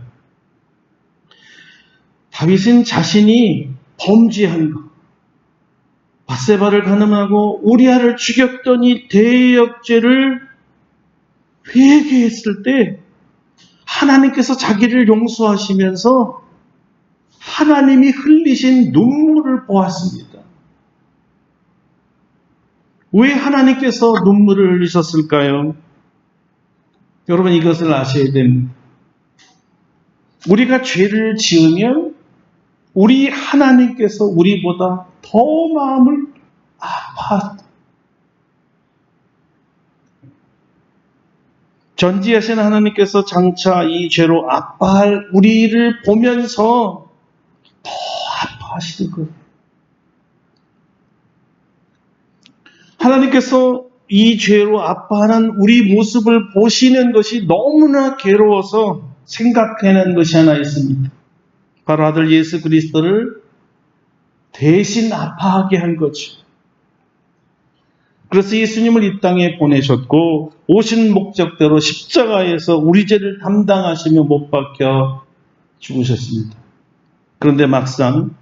S1: 다윗은 자신이 범죄한 것, 밧세바를 간음하고 우리아를 죽였던 이 대역죄를 회개했을 때 하나님께서 자기를 용서하시면서 하나님이 흘리신 눈물을 보았습니다. 왜 하나님께서 눈물을 흘리셨을까요? 여러분, 이것을 아셔야 됩니다. 우리가 죄를 지으면 우리 하나님께서 우리보다 더 마음을 아파한다. 전지하신 하나님께서 장차 이 죄로 아파할 우리를 보면서 더 아파하시는 거예요. 하나님께서 이 죄로 아파하는 우리 모습을 보시는 것이 너무나 괴로워서 생각해낸 것이 하나 있습니다. 바로 아들 예수 그리스도를 대신 아파하게 한 거죠. 그래서 예수님을 이 땅에 보내셨고 오신 목적대로 십자가에서 우리 죄를 담당하시며 못 박혀 죽으셨습니다. 그런데 막상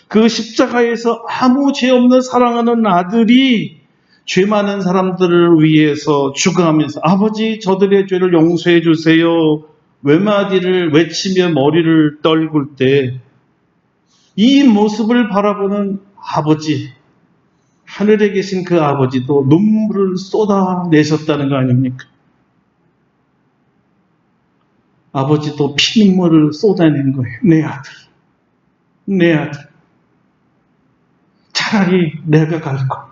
S1: 그 십자가에서 아무 죄 없는 사랑하는 아들이 죄 많은 사람들을 위해서 죽어가면서 아버지 저들의 죄를 용서해 주세요 외마디를 외치며 머리를 떨굴 때 이 모습을 바라보는 아버지, 하늘에 계신 그 아버지도 눈물을 쏟아내셨다는 거 아닙니까? 아버지도 피눈물을 쏟아낸 거예요. 내 아들, 내 아들. 차라리 내가 갈 거.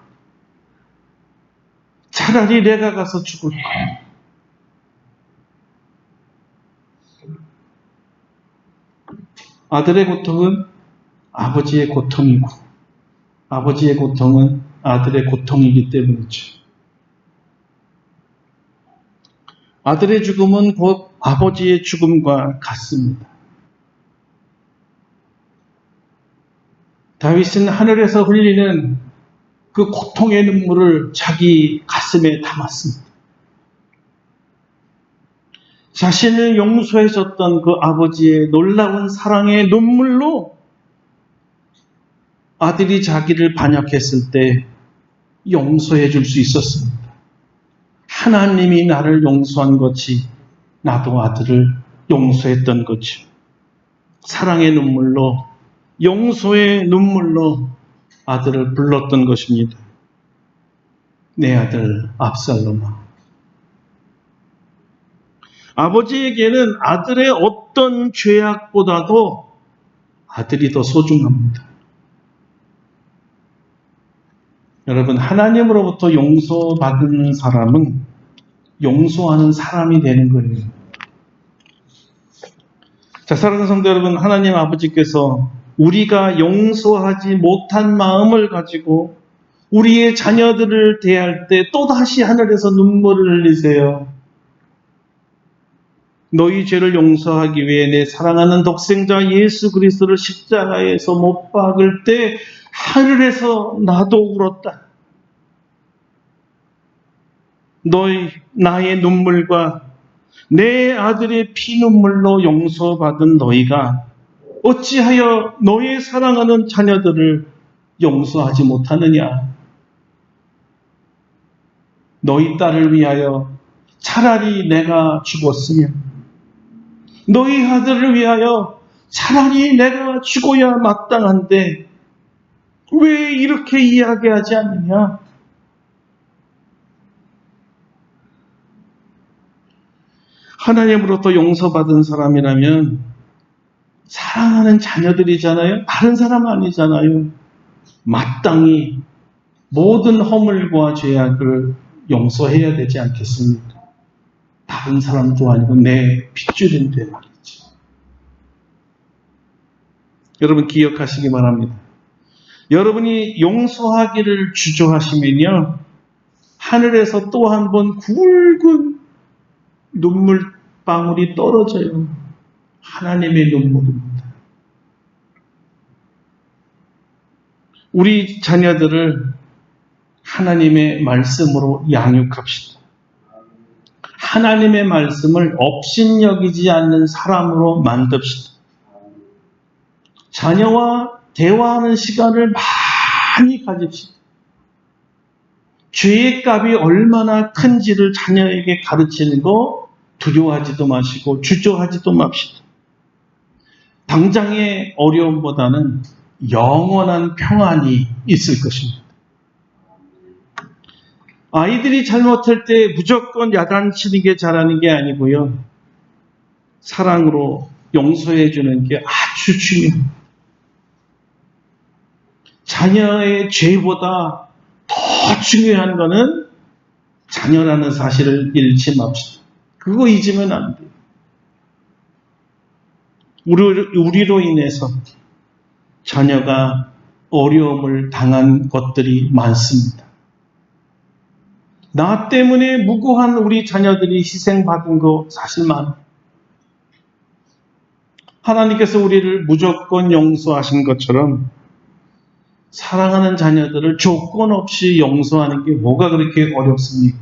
S1: 차라리 내가 가서 죽을 거. 아들의 고통은 아버지의 고통이고 아버지의 고통은 아들의 고통이기 때문이죠. 아들의 죽음은 곧 아버지의 죽음과 같습니다. 다윗은 하늘에서 흘리는 그 고통의 눈물을 자기 가슴에 담았습니다. 자신을 용서해줬던 그 아버지의 놀라운 사랑의 눈물로 아들이 자기를 반역했을 때 용서해 줄 수 있었습니다. 하나님이 나를 용서한 것이 나도 아들을 용서했던 거죠. 사랑의 눈물로, 용서의 눈물로 아들을 불렀던 것입니다. 내 아들 압살롬아. 아버지에게는 아들의 어떤 죄악보다도 아들이 더 소중합니다. 여러분, 하나님으로부터 용서받은 사람은 용서하는 사람이 되는 거예요. 자, 사랑하는 성도 여러분, 하나님 아버지께서 우리가 용서하지 못한 마음을 가지고 우리의 자녀들을 대할 때 또다시 하늘에서 눈물을 흘리세요. 너희 죄를 용서하기 위해 내 사랑하는 독생자 예수 그리스도를 십자가에서 못 박을 때 하늘에서 나도 울었다. 나의 눈물과 내 아들의 피눈물로 용서받은 너희가 어찌하여 너의 사랑하는 자녀들을 용서하지 못하느냐? 너희 딸을 위하여 차라리 내가 죽었으면, 너희 아들을 위하여 차라리 내가 죽어야 마땅한데 왜 이렇게 이야기하지 않느냐? 하나님으로부터 용서받은 사람이라면 사랑하는 자녀들이잖아요. 다른 사람 아니잖아요. 마땅히 모든 허물과 죄악을 용서해야 되지 않겠습니까? 다른 사람도 아니고 내 핏줄인데 말이죠. 여러분 기억하시기 바랍니다. 여러분이 용서하기를 주저하시면요, 하늘에서 또 한 번 굵은 눈물방울이 떨어져요. 하나님의 눈물입니다. 우리 자녀들을 하나님의 말씀으로 양육합시다. 하나님의 말씀을 업신여기지 않는 사람으로 만듭시다. 자녀와 대화하는 시간을 많이 가집시다. 죄의 값이 얼마나 큰지를 자녀에게 가르치는 거 두려워하지도 마시고 주저하지도 맙시다. 당장의 어려움보다는 영원한 평안이 있을 것입니다. 아이들이 잘못할 때 무조건 야단치는 게 잘하는 게 아니고요, 사랑으로 용서해 주는 게 아주 중요합니다. 자녀의 죄보다 더 중요한 것은 자녀라는 사실을 잃지 맙시다. 그거 잊으면 안 돼요. 우리로 인해서 자녀가 어려움을 당한 것들이 많습니다. 나 때문에 무고한 우리 자녀들이 희생받은 거 사실 많아요. 하나님께서 우리를 무조건 용서하신 것처럼 사랑하는 자녀들을 조건 없이 용서하는 게 뭐가 그렇게 어렵습니까?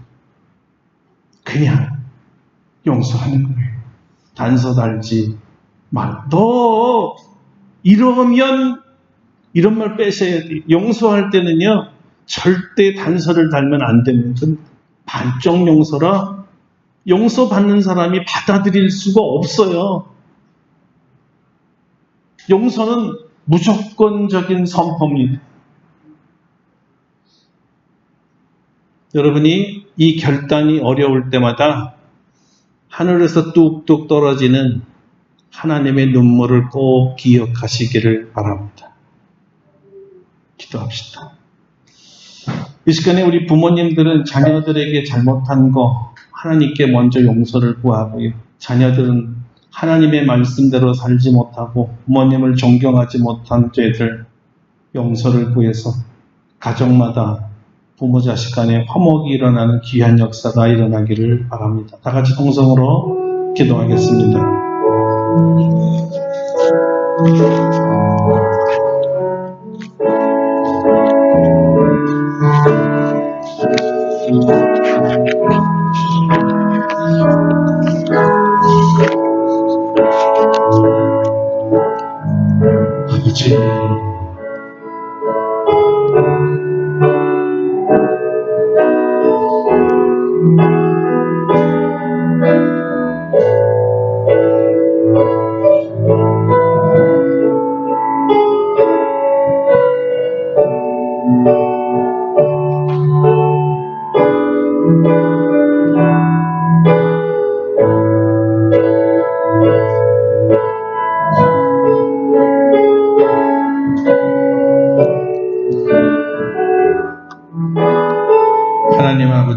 S1: 그냥 용서하는 거예요. 단서 달지 말. 너 이러면 이런 말 빼셔야 돼요. 용서할 때는요, 절대 단서를 달면 안 됩니다. 반쪽 용서라 용서받는 사람이 받아들일 수가 없어요. 용서는 무조건적인 선포입니다. 여러분이 이 결단이 어려울 때마다 하늘에서 뚝뚝 떨어지는 하나님의 눈물을 꼭 기억하시기를 바랍니다. 기도합시다. 이 시간에 우리 부모님들은 자녀들에게 잘못한 거 하나님께 먼저 용서를 구하고요, 자녀들은 하나님의 말씀대로 살지 못하고 부모님을 존경하지 못한 죄들 용서를 구해서 가정마다 부모 자식 간에 화목이 일어나는 귀한 역사가 일어나기를 바랍니다. 다 같이 동성으로 기도하겠습니다.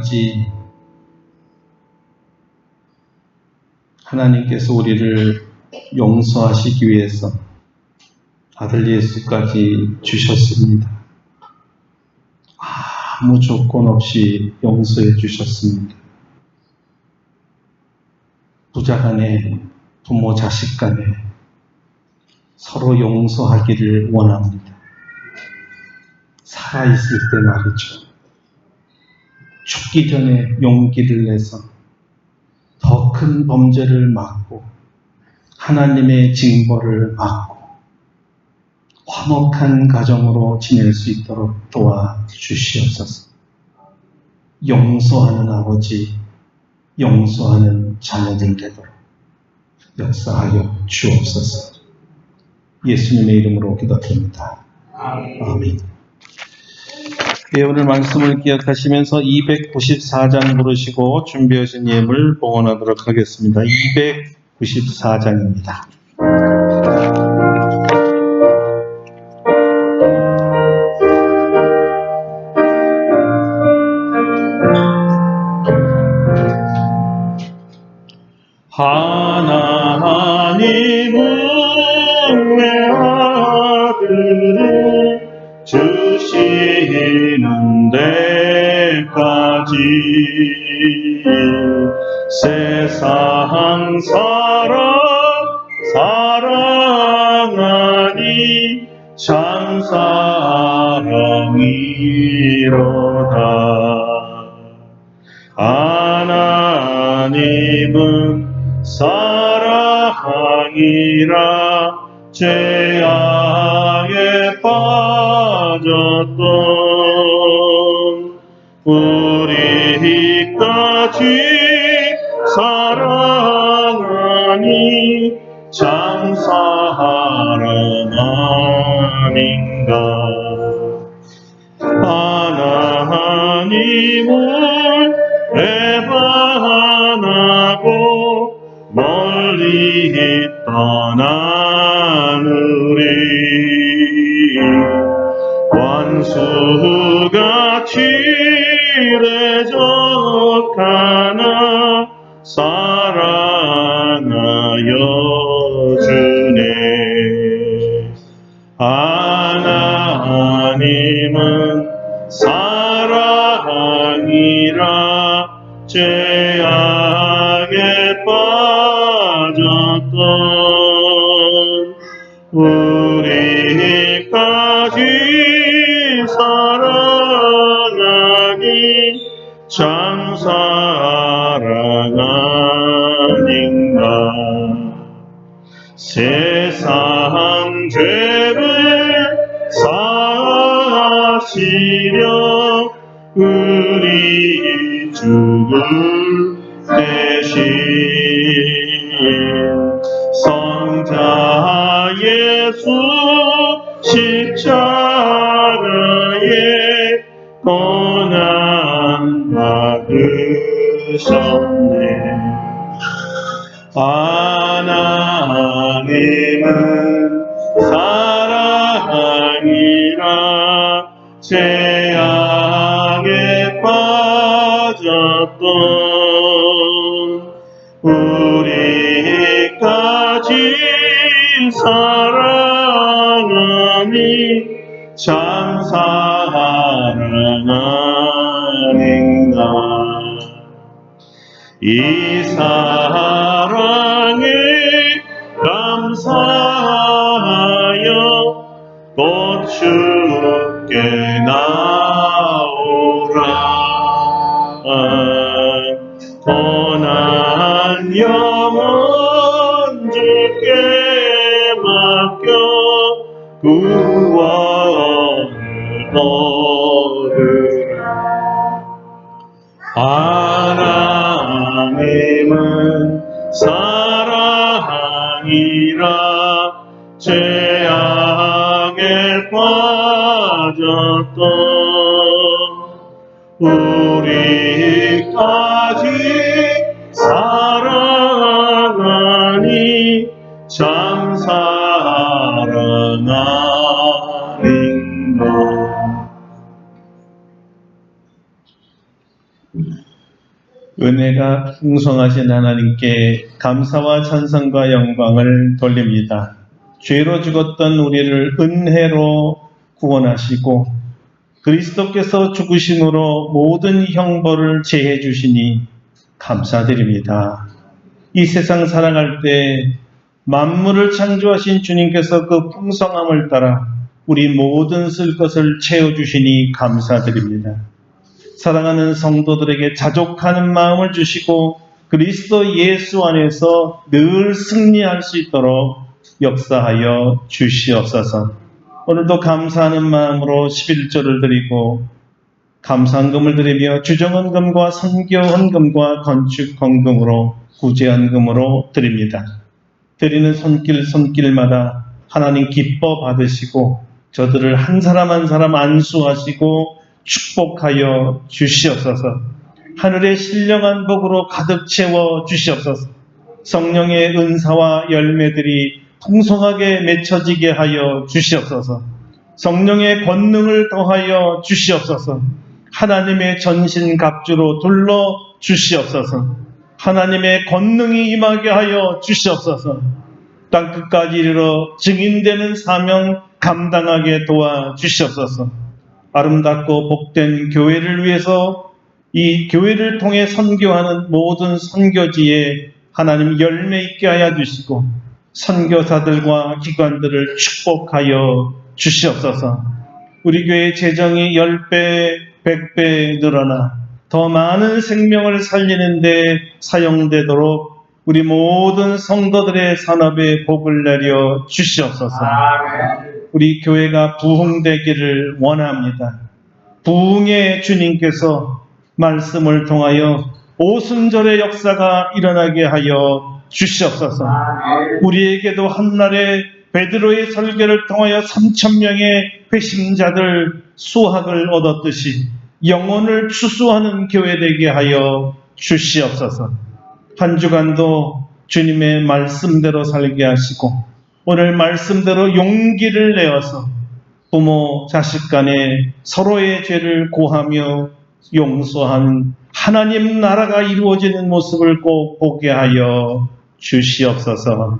S1: 아버지, 하나님께서 우리를 용서하시기 위해서 아들 예수까지 주셨습니다. 아무 조건 없이 용서해 주셨습니다. 부자 간에, 부모 자식 간에 서로 용서하기를 원합니다. 살아있을 때 말이죠. 죽기 전에 용기를 내서 더 큰 범죄를 막고 하나님의 징벌을 막고 화목한 가정으로 지낼 수 있도록 도와주시옵소서. 용서하는 아버지, 용서하는 자녀들 되도록 역사하여 주옵소서. 예수님의 이름으로 기도드립니다. 아멘. 예, 오늘 말씀을 기억하시면서 294장 부르시고 준비하신 예물 봉헌하도록 하겠습니다. 294장입니다. 하나님은 내 아들을 주시는 데까지 세상 사랑하니 참 사랑이로다. 하나님은 사랑이라 죄악에 빠졌던 우리까지 사랑하니 참 사랑 아닌가. 하나님을 배반하고 멀리 떠난 우리 원수같이 대적하나 사랑하여 주네. 하나님은 사랑이라 죄악에 빠졌던 우리까지 사랑하니 참 사랑 아닌가. 세상 죄를 사시려 우리 죽을 대신 성자 예수 십자가에 고난 받으셨네. 하나님은 사랑이라 죄악에 빠졌던 우리까지 사랑하니 참 사랑 아닌가. 이 사랑에 감사하여 곧 주께 나오라. 고난 영혼 주께 맡겨 구원을 얻으라. 하나님은 사랑이라 죄악에 빠졌던 우리까지 사랑하니 참 사랑 아닌가. 은혜가 풍성하신 하나님께 감사와 찬송과 영광을 돌립니다. 죄로 죽었던 우리를 은혜로 구원하시고 그리스도께서 죽으심으로 모든 형벌을 제해 주시니 감사드립니다. 이 세상 살아갈 때 만물을 창조하신 주님께서 그 풍성함을 따라 우리 모든 쓸 것을 채워주시니 감사드립니다. 사랑하는 성도들에게 자족하는 마음을 주시고 그리스도 예수 안에서 늘 승리할 수 있도록 역사하여 주시옵소서. 오늘도 감사하는 마음으로 11조를 드리고 감사헌금을 드리며 주정헌금과 선교헌금과 건축헌금으로 구제헌금으로 드립니다. 드리는 손길마다 하나님 기뻐 받으시고 저들을 한 사람 한 사람 안수하시고 축복하여 주시옵소서. 하늘의 신령한 복으로 가득 채워 주시옵소서. 성령의 은사와 열매들이 풍성하게 맺혀지게 하여 주시옵소서. 성령의 권능을 더하여 주시옵소서. 하나님의 전신갑주로 둘러 주시옵소서. 하나님의 권능이 임하게 하여 주시옵소서. 땅끝까지 이르러 증인되는 사명 감당하게 도와 주시옵소서. 아름답고 복된 교회를 위해서 이 교회를 통해 선교하는 모든 선교지에 하나님 열매 있게 하여 주시고 선교사들과 기관들을 축복하여 주시옵소서. 우리 교회의 재정이 10배, 100배 늘어나 더 많은 생명을 살리는 데 사용되도록 우리 모든 성도들의 산업에 복을 내려 주시옵소서. 우리 교회가 부흥되기를 원합니다. 부흥의 주님께서 말씀을 통하여 오순절의 역사가 일어나게 하여 주시옵소서. 우리에게도 한날에 베드로의 설교를 통하여 3,000명의 회심자들 수학을 얻었듯이 영혼을 추수하는 교회 되게 하여 주시옵소서. 한 주간도 주님의 말씀대로 살게 하시고 오늘 말씀대로 용기를 내어서 부모 자식 간에 서로의 죄를 고하며 용서한 하나님 나라가 이루어지는 모습을 꼭 보게 하여 주시옵소서.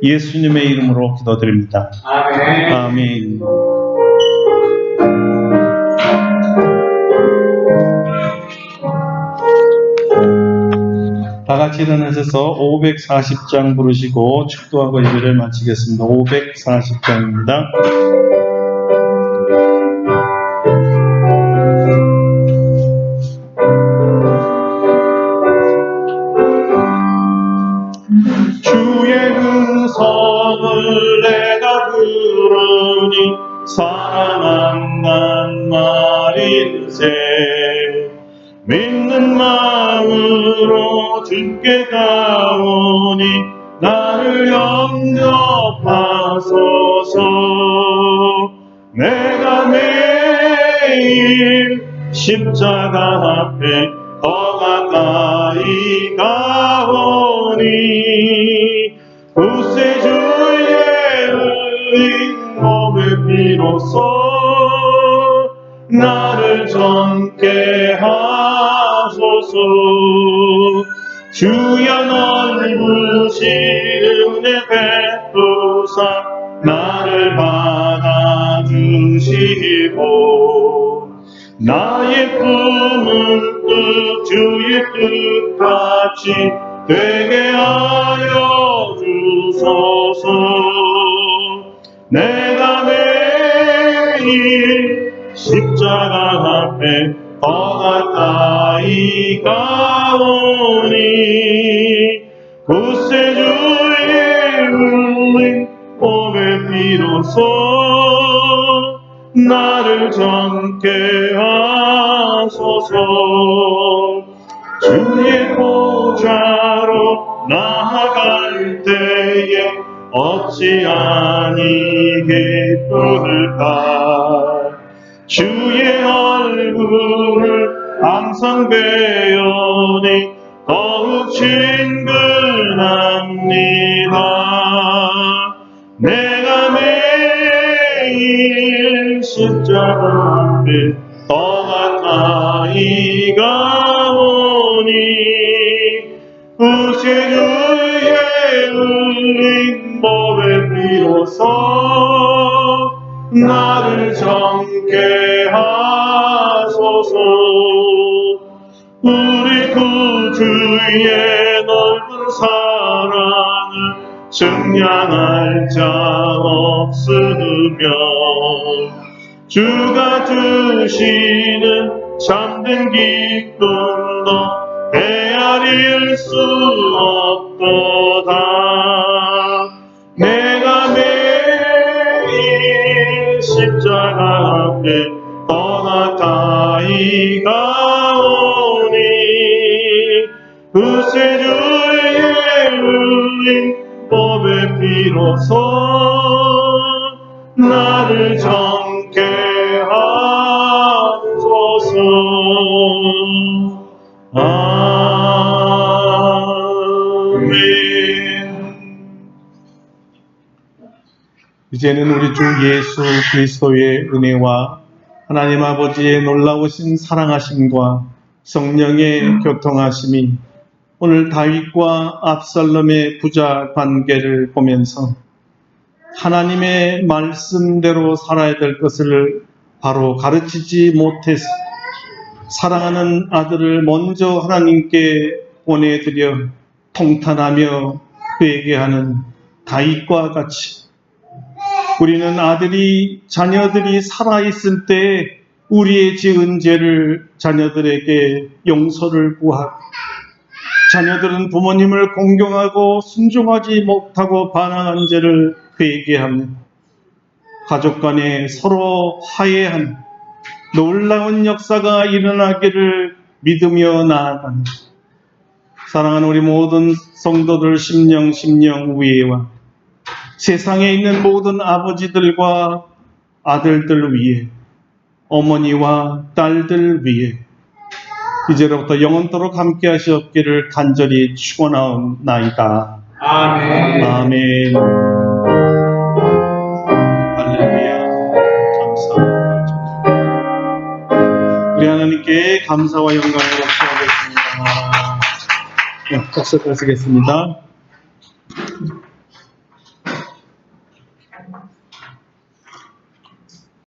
S1: 예수님의 이름으로 기도드립니다. 아멘. 아멘. 다 같이 일어나셔서 540장 부르시고 축도하고 예배를 마치겠습니다. 540장입니다. 주의 음성을 내가 들으니 사랑한단 말일세. 믿는 마음으로 주께 가오니 나를 영접하소서. 내가 매일 십자가 앞에 더 가까이 가오니 구세주의 흘린 몸의 피로써 나를 정케 하소서. 주여 넓으신 은혜 베푸사 나를 받아주시고 나의 꿈은 뜻 주의 뜻같이 되게 하여 주소서. 내가 매일 십자가 앞에 더 가까이 가오니 구세주의 흘린 몸의 피로써 나를 정케 하소서. 주의 보좌로 나아갈 때에 어찌하니 기쁠까. 주의 얼굴을 항상 배우니 더욱 친근합니다. 내가 매일 십자가 앞에 더 가까이 가오니 구세주의 흘린 법에 비로소 나를 정케 하소서. 우리 구주의 넓은 사랑을 증량할 자 없으며 주가 주시는 참된 기쁨도 헤아릴 수 없도다. 내가 매일 십자가 앞에 떠나가이 가오니 구세주의 흘린 법에 비로소 나를 정케 하소서. 이제는 우리 주 예수 그리스도의 은혜와 하나님 아버지의 놀라우신 사랑하심과 성령의 교통하심이 오늘 다윗과 압살롬의 부자 관계를 보면서 하나님의 말씀대로 살아야 될 것을 바로 가르치지 못해서 사랑하는 아들을 먼저 하나님께 보내드려 통탄하며 그에게 하는 다윗과 같이 우리는 자녀들이 살아있을 때 우리의 지은 죄를 자녀들에게 용서를 구하고 자녀들은 부모님을 공경하고 순종하지 못하고 반항한 죄를 그에게 하며 가족 간에 서로 화해하는 놀라운 역사가 일어나기를 믿으며 나아가는 사랑하는 우리 모든 성도들 심령 위에와 세상에 있는 모든 아버지들과 아들들 위에 어머니와 딸들 위에 이제로부터 영원토록 함께 하시옵기를 간절히 축원하옵나이다. 아멘. 아멘. 할렐루야. 감사합니다. 우리 하나님께 감사와 영광을 올려드리겠습니다. 박수 드리겠습니다.